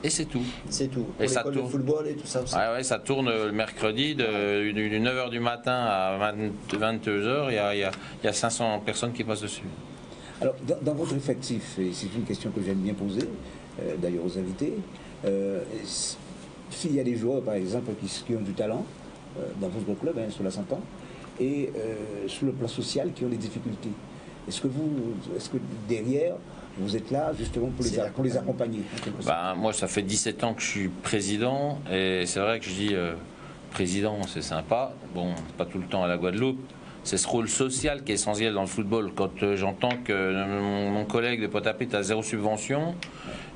Et c'est tout. C'est tout. Pour et ça tourne. Le football et tout ça aussi. Ouais, ça tourne le mercredi de 9h du matin à 22h. Il y a 500 personnes qui passent dessus. Alors, dans votre effectif, et c'est une question que j'aime bien poser, d'ailleurs aux invités, s'il y a des joueurs, par exemple, qui ont du talent dans votre club, cela s'entend, et sur le plan social, qui ont des difficultés, est-ce que derrière, vous êtes là justement pour les accompagner? Moi, ça fait 17 ans que je suis président, et c'est vrai que je dis président, c'est sympa. Bon, pas tout le temps à la Guadeloupe. C'est ce rôle social qui est essentiel dans le football. Quand j'entends que mon collègue de Pointe-à-Pitre a 0 subvention,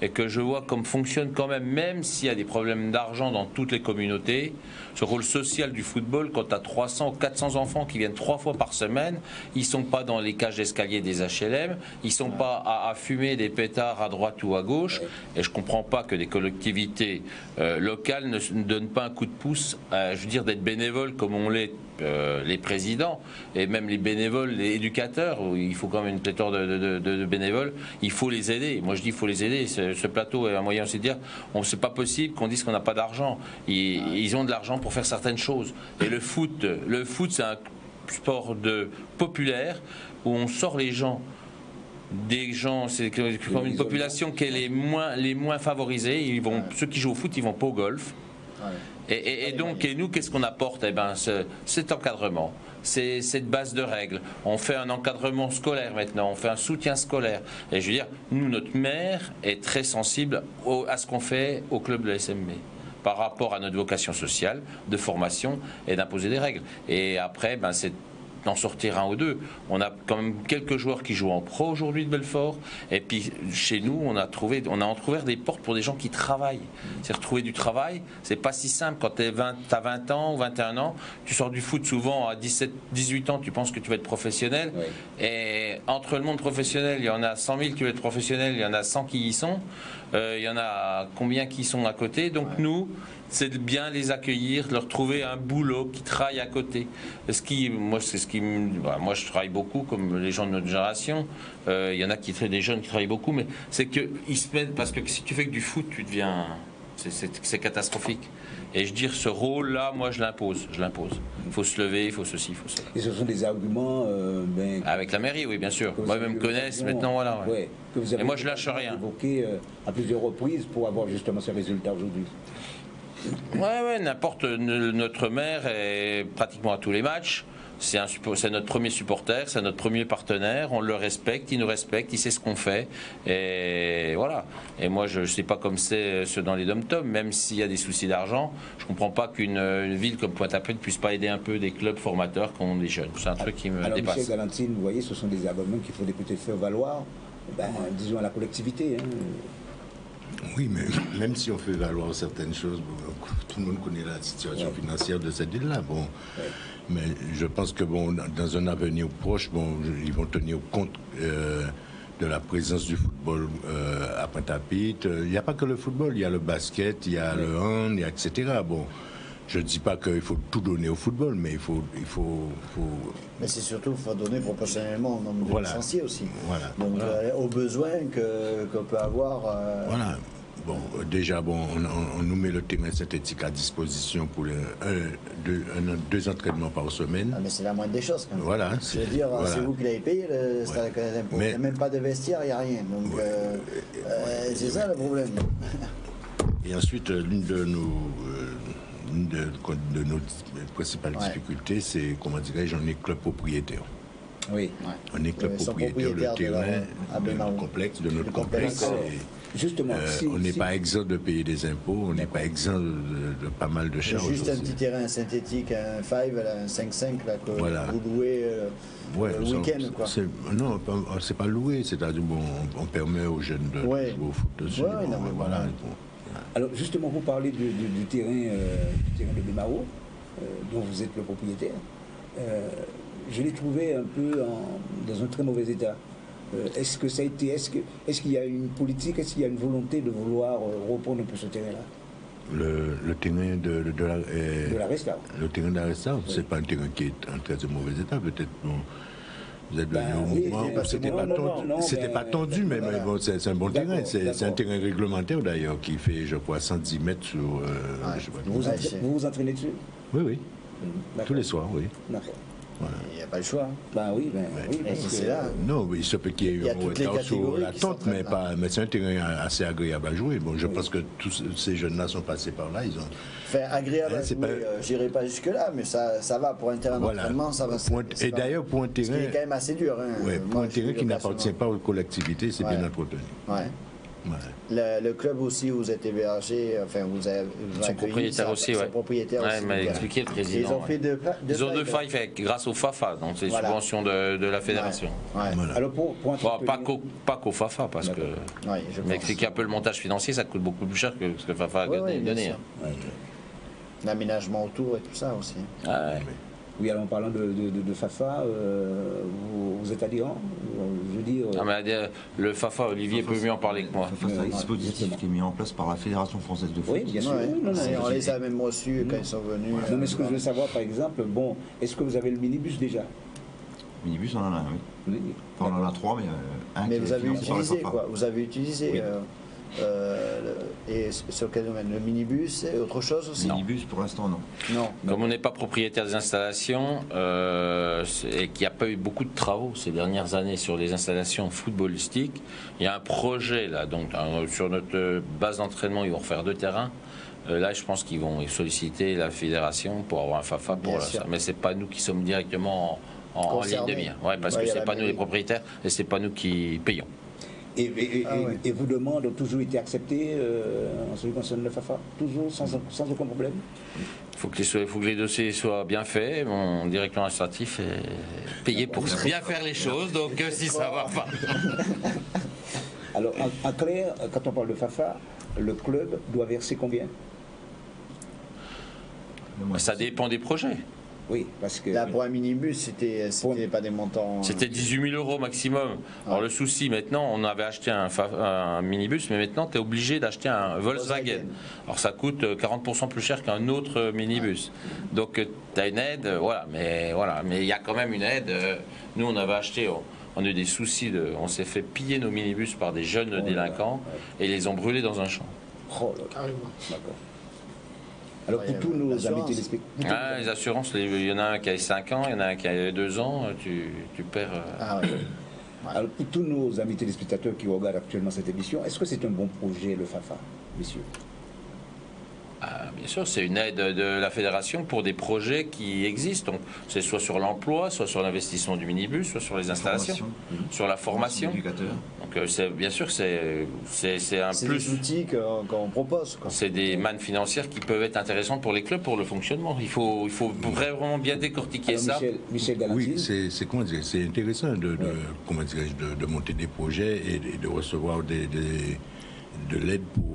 et que je vois comme fonctionne quand même s'il y a des problèmes d'argent dans toutes les communautés, ce rôle social du football, quand tu as 300 ou 400 enfants qui viennent 3 fois par semaine, ils ne sont pas dans les cages d'escalier des HLM, ils ne sont pas à fumer des pétards à droite ou à gauche, et je ne comprends pas que des collectivités locales ne donnent pas un coup de pouce, je veux dire, d'être bénévoles comme on l'est les présidents, et même les bénévoles, les éducateurs, où il faut quand même une pléthore de bénévoles, il faut les aider. Moi je dis il faut les aider. Ce plateau est un moyen aussi de dire, c'est pas possible qu'on dise qu'on n'a pas d'argent. Ils ont de l'argent pour faire certaines choses. Et le foot c'est un sport populaire où on sort les gens. C'est comme une population qui est les moins favorisés. Ceux qui jouent au foot, ils vont pas au golf. Et donc, nous, qu'est-ce qu'on apporte? Cet encadrement, c'est cette base de règles. On fait un encadrement scolaire maintenant, on fait un soutien scolaire. Et je veux dire, nous, notre maire est très sensible à ce qu'on fait au club de la SMB par rapport à notre vocation sociale, de formation et d'imposer des règles. Et après, c'est d'en sortir un ou deux. On a quand même quelques joueurs qui jouent en pro aujourd'hui de Belfort, et puis chez nous on a entrouvert des portes pour des gens qui travaillent. C'est retrouver du travail, c'est pas si simple. Quand tu as 20 ans ou 21 ans, tu sors du foot souvent à 17, 18 ans, tu penses que tu vas être professionnel, et entre le monde professionnel, il y en a 100 000 qui veulent être professionnels, il y en a 100 qui y sont, il y en a combien qui sont à côté, donc nous, c'est de bien les accueillir, de leur trouver un boulot qui travaille à côté. Moi, je travaille beaucoup, comme les gens de notre génération. Il y en a des jeunes qui travaillent beaucoup, mais c'est qu'ils se mettent, parce que si tu fais que du foot, tu deviens... C'est catastrophique. Et je dis, ce rôle-là, moi, je l'impose. Il faut se lever, il faut ceci, il faut cela. Et ce sont des arguments... avec la mairie, oui, bien sûr. Moi-même me connaissent, maintenant, voilà. Ouais. Et moi, je lâche rien. Évoqué à plusieurs reprises pour avoir justement ce résultat aujourd'hui. Ouais, n'importe. Notre maire est pratiquement à tous les matchs. C'est notre premier supporter, c'est notre premier partenaire. On le respecte, il nous respecte, il sait ce qu'on fait. Et voilà. Et moi, je ne sais pas comme c'est ceux dans les dom-toms, même s'il y a des soucis d'argent. Je ne comprends pas qu'une ville comme Pointe-à-Pitre ne puisse pas aider un peu des clubs formateurs qui ont des jeunes. C'est un truc qui me dépasse. Michel Galantine, vous voyez, ce sont des abonnements qu'il faut peut-être faire valoir, disons, à la collectivité. Oui, mais même si on fait valoir certaines choses, bon, tout le monde connaît la situation financière de cette île-là. Bon, mais je pense que bon, dans un avenir proche, bon, ils vont tenir compte de la présence du football à Pointe-à-Pitre. Il n'y a pas que le football, il y a le basket, il y a le hand, etc. Bon, je ne dis pas qu'il faut tout donner au football, mais il faut... Mais c'est surtout qu'il faut donner proportionnellement au nombre de licenciés aussi. Voilà. Donc aux besoins qu'on peut avoir. Voilà. Bon, déjà, bon, on nous met le terrain synthétique à disposition pour 2 entraînements par semaine. Ah, mais c'est la moindre des choses quand même. Voilà. Je veux dire, c'est vous qui l'avez payé, le stade d'impôt. Il n'y a même pas de vestiaire, il n'y a rien. Donc c'est ça le problème. Et ensuite, l'une de nos principales difficultés, c'est, comment dirais-je, on est club propriétaire. Oui. On est club propriétaire du terrain, de notre complexe. Justement, on n'est pas exempt de payer des impôts, on n'est pas exempt de pas mal de charges. Juste aussi. un petit terrain synthétique, un 5, un 5-5, là, que vous louez le week-end. Quoi. Non, c'est pas loué, c'est-à-dire bon, on permet aux jeunes de jouer au foot dessus. Voilà. Alors justement, vous parlez du terrain de Bémaro, dont vous êtes le propriétaire. Je l'ai trouvé un peu dans un très mauvais état. Est-ce que ça a été, est-ce qu'il y a une politique, est-ce qu'il y a une volonté de vouloir reprendre un peu ce terrain-là? Le terrain de la Resta. Le terrain de la Resta, c'est pas un terrain qui est en très mauvais état, peut-être. Bon, vous êtes venu au mouvement où c'était pas tendu, mais bon, c'est un bon terrain. C'est un terrain réglementaire d'ailleurs qui fait, je crois, 110 mètres sur. Je sais pas, vous vous entraînez dessus? Oui. Tous les soirs, oui. D'accord. Voilà. Il n'y a pas le choix. Oui, parce que c'est là. Non, il se peut qu'il y ait eu un retard sur la tente, mais c'est un terrain assez agréable à jouer. Bon, je pense que tous ces jeunes-là sont passés par là. Ils ont... Enfin, agréable à jouer, je n'irai pas jusque-là, mais ça va pour un terrain d'entraînement, ça va. Et d'ailleurs, pour un terrain... Ce qui est quand même assez dur. Pour un terrain qui n'appartient pas aux collectivités, c'est bien entretenu. Le club aussi où vous êtes hébergé, enfin vous avez son propriétaire aussi, il m'a expliqué le président. Ils ont fait ils ont 2 failles grâce au FAFA, donc c'est subvention de la fédération. Alors pas qu'au FAFA, parce que m'expliquer un peu le montage financier, ça coûte beaucoup plus cher que ce que FAFA a donné. L'aménagement autour et tout ça aussi. Oui, alors en parlant de FAFA, vous êtes adhérent? Je veux dire... le FAFA, Olivier peut mieux en parler que moi. FAFA, c'est un dispositif qui est mis en place par la Fédération française de foot. Oui, bien sûr. On les a même reçus quand ils sont venus. Non, mais ce que je veux savoir, par exemple, est-ce que vous avez le minibus déjà? Minibus, on en a un, oui. Enfin, on en a 3, mais un mais qui vous est avez financé par le utilisé, FAFA. quoi. Vous avez utilisé... Oui. Et sur quel domaine? Le minibus et autre chose aussi? Minibus, pour l'instant, non. Comme on n'est pas propriétaire des installations et qu'il n'y a pas eu beaucoup de travaux ces dernières années sur les installations footballistiques, il y a un projet là, donc sur notre base d'entraînement, ils vont refaire 2 terrains. Là, je pense qu'ils vont solliciter la fédération pour avoir un FAFA pour ça. Mais c'est pas nous qui sommes directement en ligne de mire. Parce que c'est pas nous les propriétaires et c'est pas nous qui payons. Et vos demandes ont toujours été acceptées en ce qui concerne le FAFA? Toujours, sans aucun problème? Il faut que les dossiers soient bien faits. Mon directeur administratif est payé pour bien faire les choses, donc si ça va pas. Alors, en clair, quand on parle de FAFA, le club doit verser combien? Ça dépend des projets. Oui, parce que... Là, pour un minibus, c'était pas des montants... C'était 18 000 € maximum. Alors le souci maintenant, on avait acheté un minibus, mais maintenant tu es obligé d'acheter un Volkswagen. Alors ça coûte 40% plus cher qu'un autre minibus. Donc tu as une aide, mais il y a quand même une aide. Nous, on avait acheté... On a eu des soucis, on s'est fait piller nos minibus par des jeunes délinquants et ils les ont brûlés dans un champ. Carrément. D'accord. Alors pour tous nos amis téléspectateurs... les assurances, il y en a un qui a 5 ans, il y en a un qui a 2 ans, tu perds... Alors pour tous nos amis téléspectateurs qui regardent actuellement cette émission, est-ce que c'est un bon projet, le FAFA, messieurs? Bien sûr, c'est une aide de la fédération pour des projets qui existent. C'est soit sur l'emploi, soit sur l'investissement du minibus, soit sur les installations, sur la formation. Donc bien sûr, c'est un plus. C'est des outils qu'on propose. C'est des mannes financières qui peuvent être intéressantes pour les clubs, pour le fonctionnement. Il faut vraiment bien décortiquer ça. Michel Galantil. Oui, c'est intéressant de monter des projets et de recevoir de l'aide pour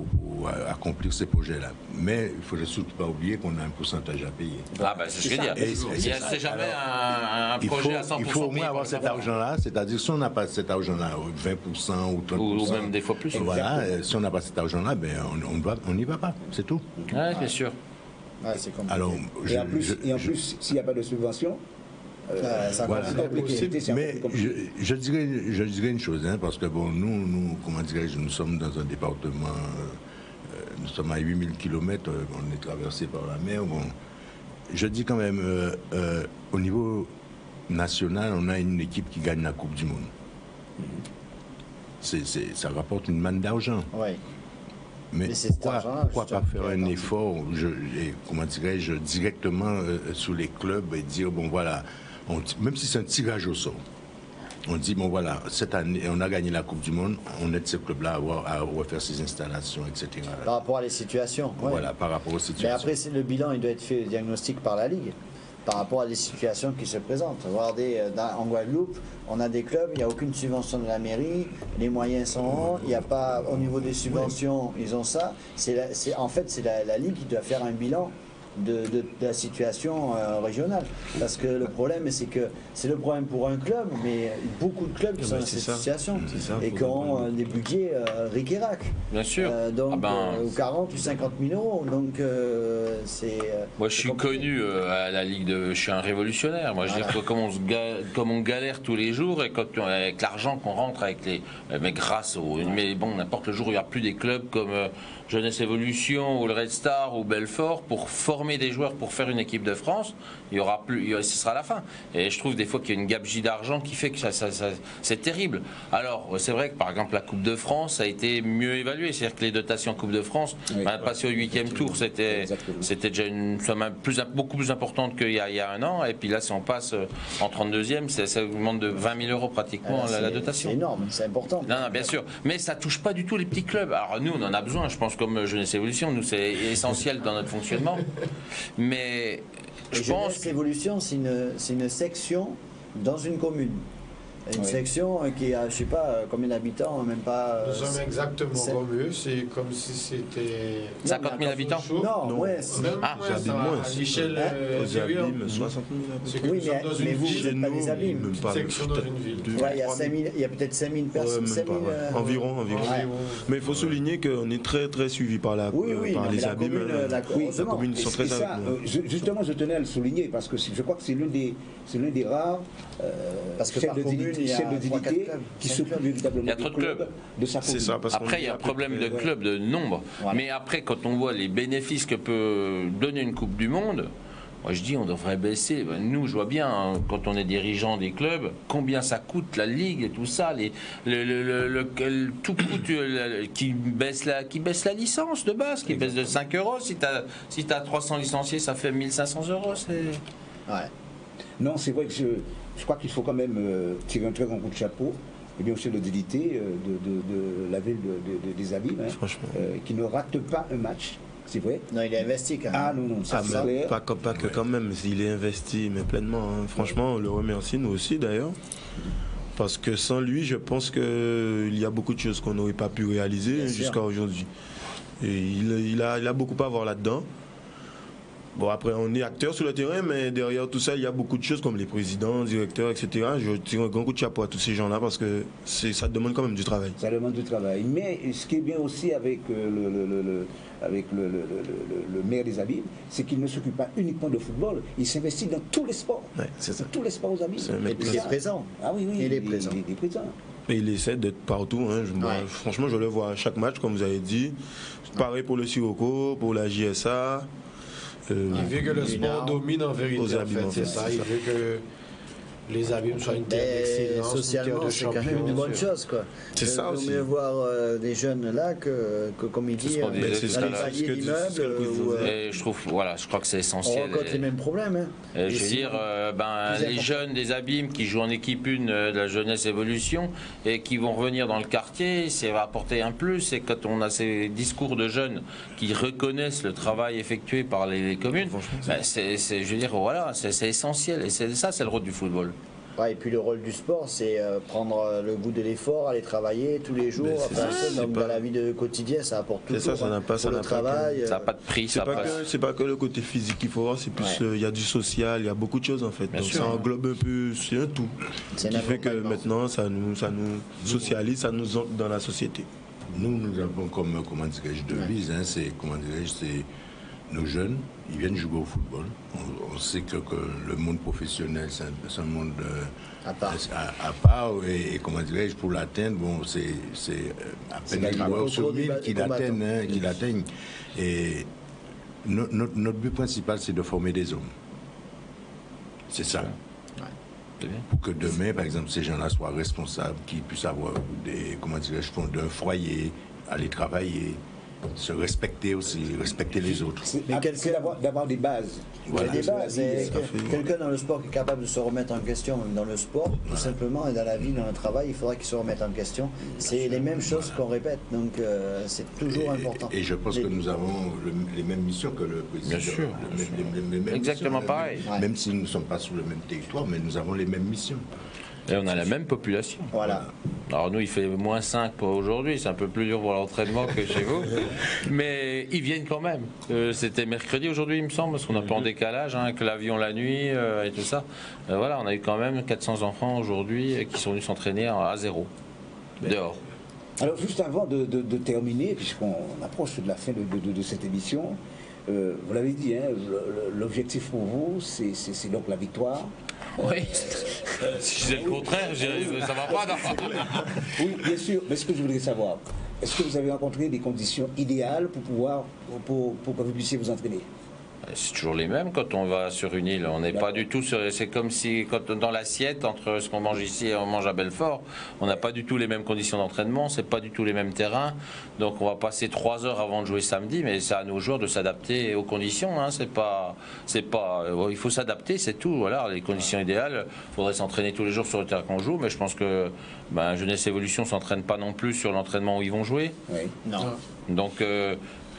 accomplir ces projets-là. Mais il ne faudrait surtout pas oublier qu'on a un pourcentage à payer. Ah ben c'est ce que je veux dire. C'est jamais un projet à 100% il faut au payé moins par avoir le cet gouvernement. argent-là, c'est-à-dire si on n'a pas cet argent-là, 20% ou 30%, Ou même des fois plus. voilà, si on n'a pas cet argent-là, ben, on n'y va pas, c'est tout. Ouais, bien sûr. Ouais, c'est compliqué. Alors, Et en plus, s'il n'y a pas de subvention, ça voilà. c'est compliqué. c'est un Mais peu compliqué. je dirais une chose, hein, parce que bon, nous, comment dirais-je, nous sommes dans un département, nous sommes à 8000 km, on est traversé par la mer. Bon, je dis quand même, au niveau national, on a une équipe qui gagne la Coupe du Monde. Ça rapporte une manne d'argent. Ouais. Mais Mais c'est cet pourquoi argent-là, pas justement, faire qui est un important. effort, comment dirais-je, directement sous les clubs et dire, bon voilà, même si c'est un tirage au sort, on dit, bon voilà, cette année, on a gagné la Coupe du Monde, on aide ce club-là à refaire ses installations, etc. Par rapport à les situations. Ouais. Voilà, par rapport aux Mais situations. après, le bilan, il doit être fait diagnostic par la Ligue, par rapport à des situations qui se présentent. Regardez, en Guadeloupe, on a des clubs, il n'y a aucune subvention de la mairie, les moyens sont hauts, il n'y a pas, au niveau des subventions, ils ont ça. En fait, c'est la Ligue qui doit faire un bilan de la situation régionale. Parce que le problème, c'est que c'est le problème pour un club, mais beaucoup de clubs qui sont dans c'est cette ça. situation C'est ça, et faut qui ont comprendre. des budgets ric et rac. Bien sûr. Donc, Ah ben, ou 40 ou 50 000 euros. Donc, c'est. moi, je suis compliqué. connu à la Ligue de. Je suis un révolutionnaire. Moi, je veux dire que comme on galère tous les jours et avec l'argent qu'on rentre avec les. Mais grâce au. Mais bon, n'importe le jour où il n'y a plus des clubs comme Jeunesse Évolution ou le Red Star ou Belfort pour former des joueurs pour faire une équipe de France, il y aura plus. Ce sera la fin. Et je trouve des fois qu'il y a une gabegie d'argent qui fait que c'est terrible. Alors, c'est vrai que par exemple, la Coupe de France a été mieux évaluée. C'est-à-dire que les dotations en Coupe de France, Oui. passer au 8e tour, c'était déjà une somme beaucoup plus importante qu'il y a un an. Et puis là, si on passe en 32e, ça augmente de 20 000 euros pratiquement la dotation. C'est énorme, c'est important. Non, bien sûr. Mais ça touche pas du tout les petits clubs. Alors nous, on en a besoin, je pense, comme Jeunesse Évolution. Nous, c'est essentiel dans notre fonctionnement. Mais je pense Jeunesse Évolution, c'est une section dans une commune. Une Oui. section qui a, je sais pas, combien d'habitants, même pas. Nous sommes exactement c'est- comme eux, c'est comme si c'était. 50 000 habitants. Non, Non. ouais. Même Ah, moins, j'habite ça va, moins. à l'échelle Aux supérieure. abîmes, 60 000 C'est que Oui, nous sommes dans mais une vous, ville, êtes pas des abîmes. même pas, section dans peut-être une ville. deux, Ouais, il y a 3 000. 5000, il y a peut-être 5000 personnes. Même 5000, pas, ouais. Environ. Ouais. Mais il faut souligner qu'on est très très suivi par, Oui, par non, mais les la abîmes. commune, la Oui, heureusement. commune, ils sont très Et ça, avec nous. justement, je tenais à le souligner parce que je crois que c'est l'un des rares Parce que chefs par de commune, dignité, il y a chefs de 3-4 dignité clubs, qui 5 s'occupent clubs. véritablement Il y a du trop de club, clubs. de sa C'est commune. ça, parce qu'on Après, il y a un à peu problème près- de club, de nombre. Voilà. Mais après, quand on voit les bénéfices que peut donner une Coupe du Monde, moi je dis on devrait baisser. Ben, nous, je vois bien, hein, quand on est dirigeant des clubs, combien ça coûte la Ligue et tout ça. Tout coûte qui baisse la licence de base, qui baisse de 5 euros. Si tu as 300 licenciés, ça fait 1 500 euros. Ouais. Non, c'est vrai que je crois qu'il faut quand même tirer un très grand coup de chapeau, et bien aussi de l'utilité de la ville des Abîmes, hein, Franchement. qui ne rate pas un match, c'est vrai. Non, il est investi quand même. Ah non, ça Ah, c'est mais clair. pas que quand même, il est investi, mais pleinement. Hein. Franchement, on le remercie, nous aussi d'ailleurs. Parce que sans lui, je pense qu'il y a beaucoup de choses qu'on n'aurait pas pu réaliser Bien sûr. jusqu'à aujourd'hui. Et il a beaucoup à voir là-dedans. Bon, après, on est acteur sur le terrain, mais derrière tout ça, il y a beaucoup de choses comme les présidents, directeurs, etc. Je tire un grand coup de chapeau à tous ces gens-là parce que ça demande quand même du travail. Ça demande du travail. Mais ce qui est bien aussi avec le maire des Abîmes, c'est qu'il ne s'occupe pas uniquement de football, il s'investit dans tous les sports. Ouais, c'est ça. Dans tous les sports aux Abîmes. C'est un mec Et puis il est présent. Ah oui, oui, Il est présent. Il est présent. Et il essaie d'être partout. Hein. Moi, Ouais. franchement, je le vois à chaque match, comme vous avez dit. Pareil pour le Sirocco, pour la JSA. Il veut que le sport Énorme. domine en vérité, Aux en abîmes, fait, en c'est fait, ça. c'est Il ça. veut que les abîmes soient une terre Mais d'excellence, une terre socialement, de c'est quand même champions. une bonne chose, quoi. C'est ça Il aussi. vaut mieux voir des jeunes là que comme il dit, ce qu'on disait c'est ce dans que- les c'est ce paliers que- c'est ce que d'immeubles, le où, président Et je trouve, voilà, je crois que c'est on essentiel. rencontre les mêmes problèmes. Hein. Je veux sinon, dire, plus les important. jeunes des Abîmes qui jouent en équipe 1 de la Jeunesse Évolution et qui vont revenir dans le quartier, ça va apporter un plus. Et quand on a ces discours de jeunes qui reconnaissent le travail effectué par les communes, ben, je veux dire, voilà, c'est essentiel. Et c'est le rôle du football. Ouais, et puis le rôle du sport, c'est prendre le goût de l'effort, aller travailler tous les jours. Mais c'est Enfin, ça, ça, donc, c'est pas- dans la vie de quotidien, ça apporte tout. C'est ça, ça n'a pas- pour ça le n'a pas travail. Ça n'a pas de prix, C'est ça pas, passe. c'est pas que le côté physique qu'il faut voir, c'est plus il y a du social, il y a beaucoup de choses en fait. Bien Donc sûr. ça englobe un peu, c'est un tout. C'est Qui fait que l'accompagnement. maintenant ça nous socialise, ça nous entre dans la société. Nous avons comme, comment dirais-je, devise, hein, c'est, comment dirais-je, c'est nos jeunes, ils viennent jouer au football. On sait que le monde professionnel, c'est un monde À part. à part, et comment dirais-je, pour l'atteindre, bon, c'est à peine C'est les joueurs le sur contrôle 1000 du qui combattant. l'atteignent, hein, qui l'atteignent. Et notre but principal, c'est de former des hommes. C'est ça. C'est bien. Pour que demain, par exemple, ces gens-là soient responsables, qu'ils puissent avoir des, comment dirais-je, d'un foyer, aller travailler, se respecter aussi, respecter les autres. Mais C'est d'avoir des bases. Voilà. Il y a des bases. Et ça fait- quelqu'un dans le sport qui est capable de se remettre en question, même dans le sport, tout simplement, et dans la vie, dans le travail, il faudra qu'il se remette en question. C'est les mêmes choses qu'on répète, donc c'est toujours important. Et je pense que nous avons les mêmes missions que le président. Bien sûr. Les mêmes Exactement missions, pareil. Même si nous ne sommes pas sur le même territoire, mais nous avons les mêmes missions. Et on a la même population. Voilà. Alors nous, il fait -5 pour aujourd'hui, c'est un peu plus dur pour l'entraînement que chez vous, mais ils viennent quand même. C'était mercredi aujourd'hui, il me semble, parce qu'on est un peu en décalage, hein, avec l'avion la nuit et tout ça. Voilà, on a eu quand même 400 enfants aujourd'hui qui sont venus s'entraîner à 0, dehors. Alors juste avant de terminer, puisqu'on approche de la fin de cette émission, vous l'avez dit, hein, l'objectif pour vous, c'est donc la victoire. Oui. Si je disais le contraire, je dirais, ça va pas. Non. Oui, bien sûr, mais ce que je voudrais savoir, est-ce que vous avez rencontré des conditions idéales pour que vous puissiez vous entraîner? C'est toujours les mêmes quand on va sur une île. On n'est pas du tout sur. C'est comme si quand dans l'assiette entre ce qu'on mange ici et on mange à Belfort, on n'a pas du tout les mêmes conditions d'entraînement, c'est pas du tout les mêmes terrains. Donc on va passer 3 heures avant de jouer samedi, mais c'est à nos joueurs de s'adapter aux conditions. Hein. C'est pas. Il faut s'adapter, c'est tout. Voilà, les conditions idéales. Il faudrait s'entraîner tous les jours sur le terrain qu'on joue, mais je pense que Jeunesse Évolution s'entraîne pas non plus sur l'entraînement où ils vont jouer. Oui, Non. Donc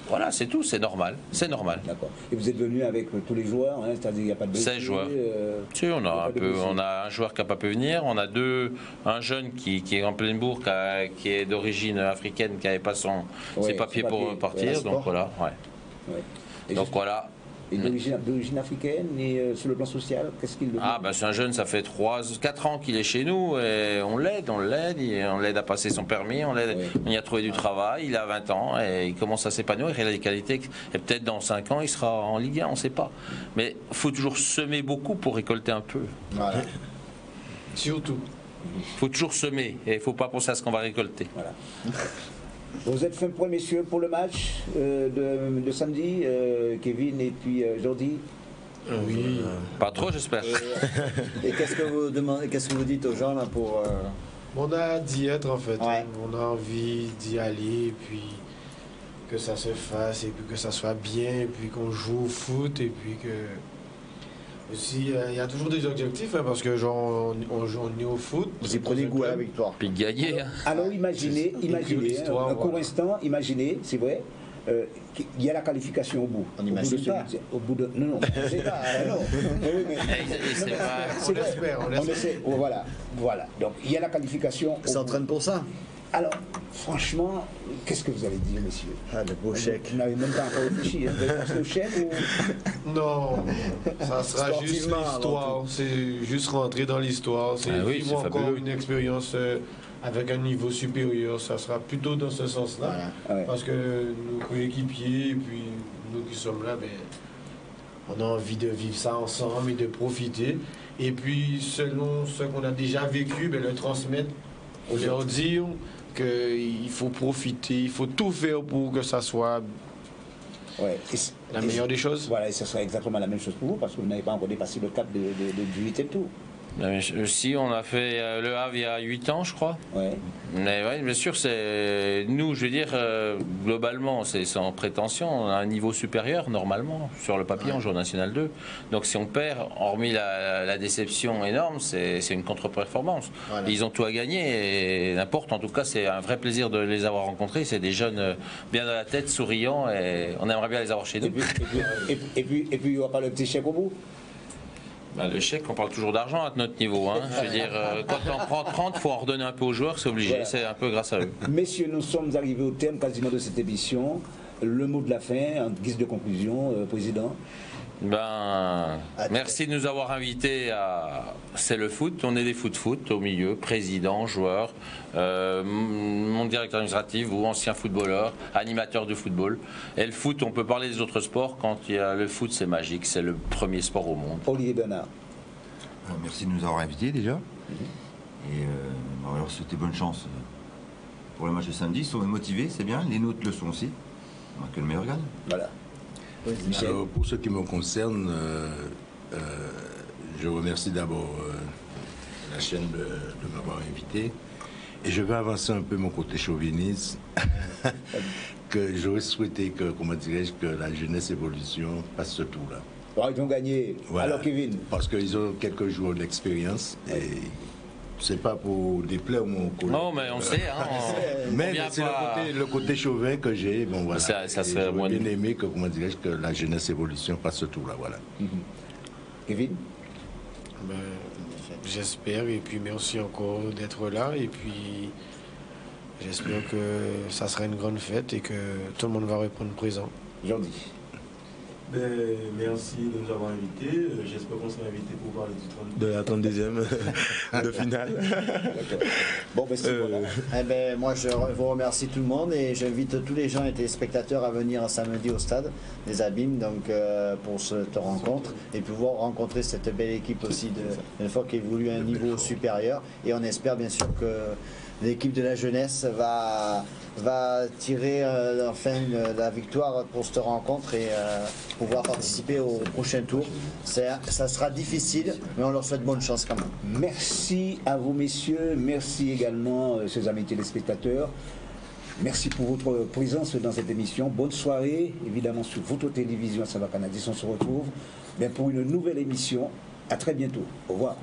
voilà, c'est tout, c'est normal. C'est normal. d'accord. Et vous êtes venu avec tous les joueurs, hein, c'est-à-dire il n'y a pas de 16 joueurs. Si, on a on a un joueur qui n'a pas pu venir, on a un jeune qui est en pleine bourre, qui est d'origine africaine, qui n'avait pas ses papiers pour partir, passeport. donc voilà. Ouais. Ouais. Et Donc juste- voilà. et d'origine africaine, et sur le plan social, qu'est-ce qu'il Ah c'est un jeune, ça fait 4 ans qu'il est chez nous et on l'aide à passer son permis, on y a trouvé du travail, il a 20 ans et il commence à s'épanouir, il a des qualités et peut-être dans 5 ans il sera en Ligue 1, on ne sait pas. Mais il faut toujours semer beaucoup pour récolter un peu. Voilà. Surtout. Il faut toujours semer et il ne faut pas penser à ce qu'on va récolter. Voilà. Vous êtes fin prêts, messieurs, pour le match de samedi, Kevin et puis Jordi? Oui. Pas trop, j'espère. Et qu'est-ce que vous demandez, qu'est-ce que vous dites aux gens là pour On a hâte d'y être en fait. Ouais. On a envie d'y aller et puis que ça se fasse et puis que ça soit bien et puis qu'on joue au foot et puis que aussi il y a toujours des objectifs hein, parce que genre on est au foot. vous y prenez goût à la victoire? Puis gagner. Hein. Alors imaginez, l'histoire, un court voilà. instant, imaginez, c'est vrai, qu'il y a la qualification au bout. On Au bout n'imagine de pas. Au bout de, non, on sait pas, non. Oui, mais- C'est pas- On l'espère, on on l'espère. essaie, oh, voilà. Donc il y a la qualification. Ils s'entraînent pour ça? Alors, franchement, qu'est-ce que vous allez dire, messieurs? Ah, le beau chèque. Vous n'avez même pas encore réfléchi. Hein. Vous avez pensé au chèque ou... Non, ça sera juste Sportivement, avant l'histoire. C'est juste rentrer dans l'histoire. C'est Ah oui, vivre c'est encore fabuleux. une expérience avec un niveau supérieur. Ça sera plutôt dans ce sens-là. Voilà. Ah ouais. Parce que nos coéquipiers et puis nous qui sommes là, on a envie de vivre ça ensemble et de profiter. Et puis, selon ce qu'on a déjà vécu, le transmettre, leur dire qu'il faut profiter, il faut tout faire pour que ça soit Ouais. la meilleure des choses. Voilà, et ce sera exactement la même chose pour vous, parce que vous n'avez pas encore dépassé le cap du 8e tour. Si, on a fait le Havre il y a 8 ans, je crois. Ouais. Mais oui, bien sûr, c'est nous, je veux dire, globalement, c'est sans prétention, on a un niveau supérieur, normalement. Sur le papier, on joue en National 2. Donc si on perd, hormis la déception énorme, c'est une contre-performance. Voilà. Ils ont tout à gagner et n'importe. En tout cas, c'est un vrai plaisir de les avoir rencontrés. C'est des jeunes bien dans la tête, souriants, et on aimerait bien les avoir chez Et nous. puis, il n'y aura pas le petit chèque au bout. Bah, le chèque, on parle toujours d'argent à notre niveau. Hein. Je veux dire, quand on prend 30, il faut en redonner un peu aux joueurs, c'est obligé. Voilà. C'est un peu grâce à eux. Messieurs, nous sommes arrivés au terme quasiment de cette émission. Le mot de la fin, en guise de conclusion, Président. Merci de nous avoir invités à C'est le foot. On est des foot au milieu, président, joueur, mon directeur administratif ou ancien footballeur, animateur de football. Et le foot, on peut parler des autres sports. Quand il y a le foot, c'est magique. C'est le premier sport au monde. Olivier Bernard. Merci de nous avoir invités déjà. Et alors souhaiter bonne chance pour le match de samedi. Ils sont motivés, c'est bien. Les nôtres le sont aussi. On n'a que le meilleur gagne. Voilà. Alors, pour ce qui me concerne, je remercie d'abord la chaîne de m'avoir invité. Et je vais avancer un peu mon côté chauviniste, que j'aurais souhaité que, comment dirais-je, que la jeunesse évolution passe ce tour-là. Oh, ils ont gagné. Voilà. Alors, Kevin. Parce qu'ils ont quelques jours d'expérience et c'est pas pour déplaire mon collègue. Non, mais on sait. Hein, mais c'est le côté chauvin que j'ai. Bon, voilà. Ça serait j'aurais bien aimé que, comment dirais-je, que la jeunesse évolution passe ce tour-là. Voilà. Kevin. J'espère, et puis merci encore d'être là, et puis j'espère que ça sera une grande fête et que tout le monde va répondre présent. Jordi. Merci de nous avoir invités. J'espère qu'on sera invités pour parler de la 32e de finale. Bon, ben, voilà. Moi, je vous remercie tout le monde et j'invite tous les gens et téléspectateurs à venir samedi au stade des Abîmes donc, pour cette rencontre et pouvoir rencontrer cette belle équipe aussi de Belfort qui évolue à un niveau supérieur. Et on espère bien sûr que l'équipe de la jeunesse va tirer enfin la victoire pour cette rencontre et pouvoir participer au prochain tour. Ça sera difficile, mais on leur souhaite bonne chance quand même. Merci à vous messieurs, merci également chers amis téléspectateurs. Merci pour votre présence dans cette émission. Bonne soirée, évidemment sur votre télévision à Sava Canadis. On se retrouve pour une nouvelle émission. À très bientôt. Au revoir.